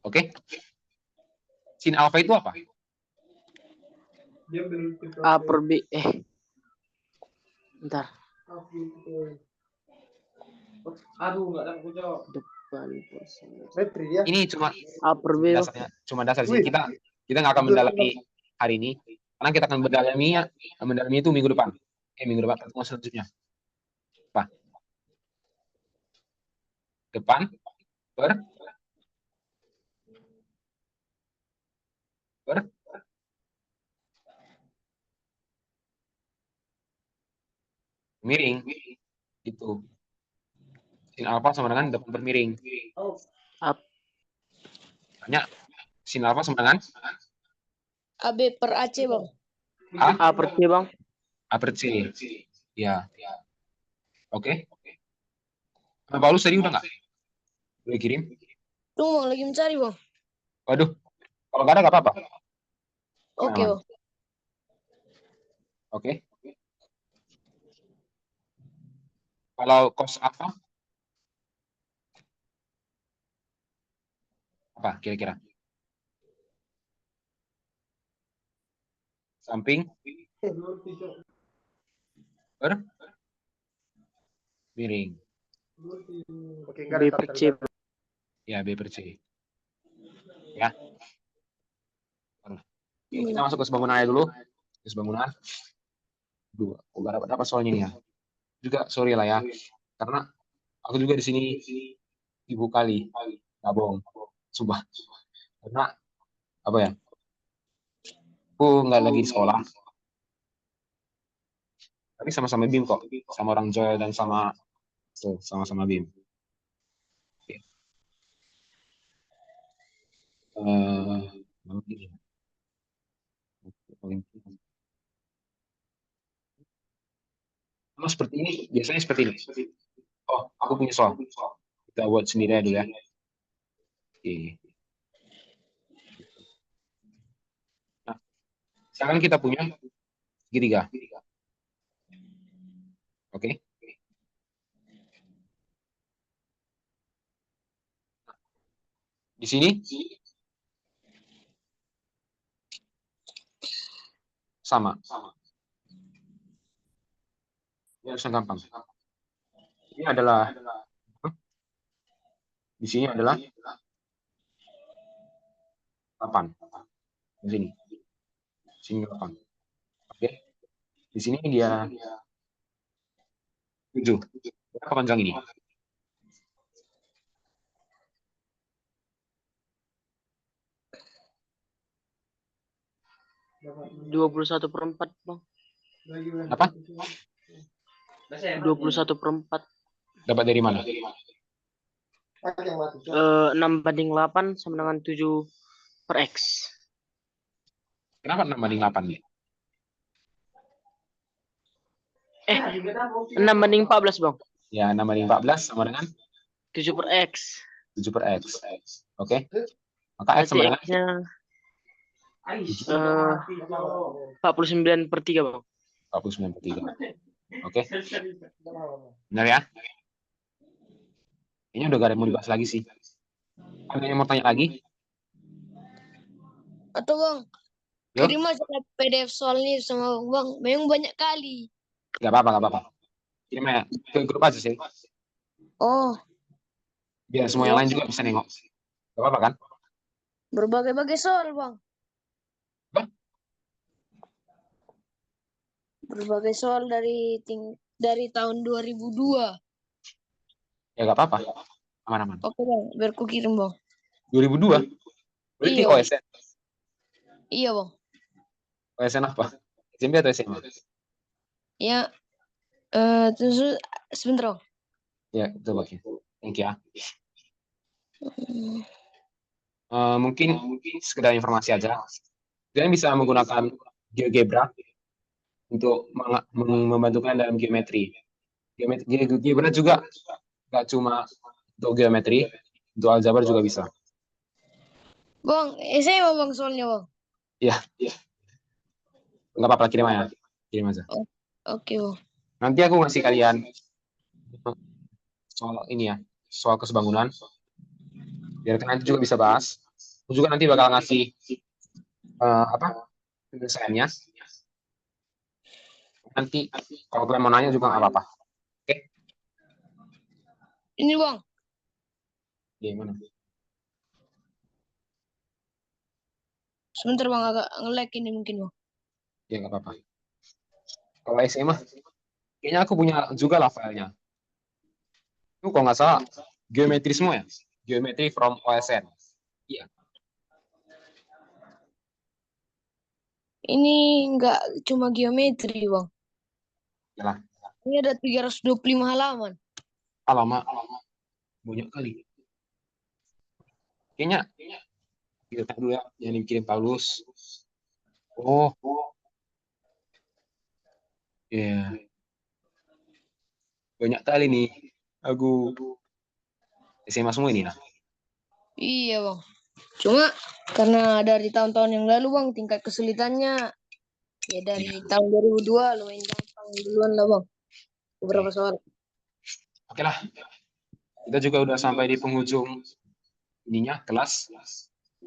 Oke. Sin alfa itu apa? A per B. Bentar. Depan plus. Ini cuma A per B. Bang. dasar sih. Kita nggak akan mendalami hari ini. Karena kita akan mendalami itu minggu depan. Minggu depan pertemuan selanjutnya. Apa? Depan per miring. Gitu. Sin alfa sama dengan depan per miring. Banyak. Sin alfa sama dengan AB per AC bang. A per C bang. A per C. Ya. Oke. Nah, Paulus tadi udah nggak? Boleh kirim? Tunggu bang, lagi mencari bang. Waduh. Kalau nggak ada nggak apa-apa. Oke bang. Oke. Kalau cos alfa apa kira-kira? Samping per miring. B per C. Ya, B per C. Ya. Oke, kita masuk ke bangunan dulu. Ke bangunan. Dua. Nggak dapat soalnya nih ya. Juga sorry lah ya. Karena aku juga di sini ibu kali. Nggak bohong. Sumpah. Karena apa ya? Aku nggak lagi di sekolah. Tapi sama-sama BIM kok. Sama orang Joel dan sama-sama BIM. Kalau seperti ini, biasanya seperti ini. Oh, aku punya soal. Kita buat sendiri aja dulu ya. Oke. Nah, sekarang kita punya segitiga. Oke. Di sini sama. Ini harusnya gampang. Ini adalah di sini adalah 8. Di sini. Sini 8. Oke. Di sini dia 7. Berapa panjang ini? Dua 21/4 bang. Apa? 21/4. Dapat dari mana? 6/8 sama dengan 7 per X. Kenapa 6/8 nih? 6/14 bang. Ya, 6/14 sama dengan 7 per X. 7 per X. Oke. Maka X sama dengan 49/3 bang. 49/3. Oke, benar ya? Kayaknya udah gak ada yang mau dibahas lagi sih. Ada yang mau tanya lagi? Atau Bang, Yo, kirim aja PDF soalnya sama Bang. Memang banyak kali. nggak apa-apa. Kirim aja ke grup aja sih. Oh, Biar semua yang lain juga bisa nengok. Gak apa-apa kan? berbagai-bagai soal Bang. Bang? Berbagai soal dari tahun 2002. Ya gak apa-apa. Aman-aman. Oke Bang, biar ku kirim Bang. 2002? Berarti Iya. OSN. Iya Bang. OSN apa? SMP atau SMA? Ya, terus sebentar Bang. Ya, itu Bang. Thank you ya. Hmm. Mungkin sekedar informasi aja. Kalian bisa menggunakan GeoGebra untuk membantu kalian dalam geometri. GeoGebra juga nggak cuma untuk geometri, untuk aljabar juga bisa. Bang, SMA Bang soalnya Bang. Iya. Nggak apa-apa, kirim aja. Oke Bang. Nanti aku ngasih kalian soal ini ya, soal kesebangunan. Biar kalian juga bisa bahas. Aku juga nanti bakal ngasih penyelesaiannya. Nanti kalau kalian mau nanya juga nggak apa-apa. Oke? Ini Bang. Gimana? Sebentar Bang, agak nge-lag ini mungkin Bang. Ya nggak apa-apa. Kalau SMA, kayaknya aku punya juga lah filenya. Itu kalau nggak salah, geometri semua ya? Geometri from OSN. Iya. Ini nggak cuma geometri Bang. Yalah. Ini ada 325 halaman. Lama. Banyak kali. Kayaknya kita tak dulu ya, yang dikirim Paulus. Oh. Ya. Banyak kali nih. Aku SMA semua ini. Nah. Iya Bang. Cuma karena dari tahun-tahun yang lalu Bang, tingkat kesulitannya ya dari tahun 2002 lumayan gampang duluan lah Bang. Beberapa soal. Oke lah. Kita juga udah sampai di penghujung ininya kelas.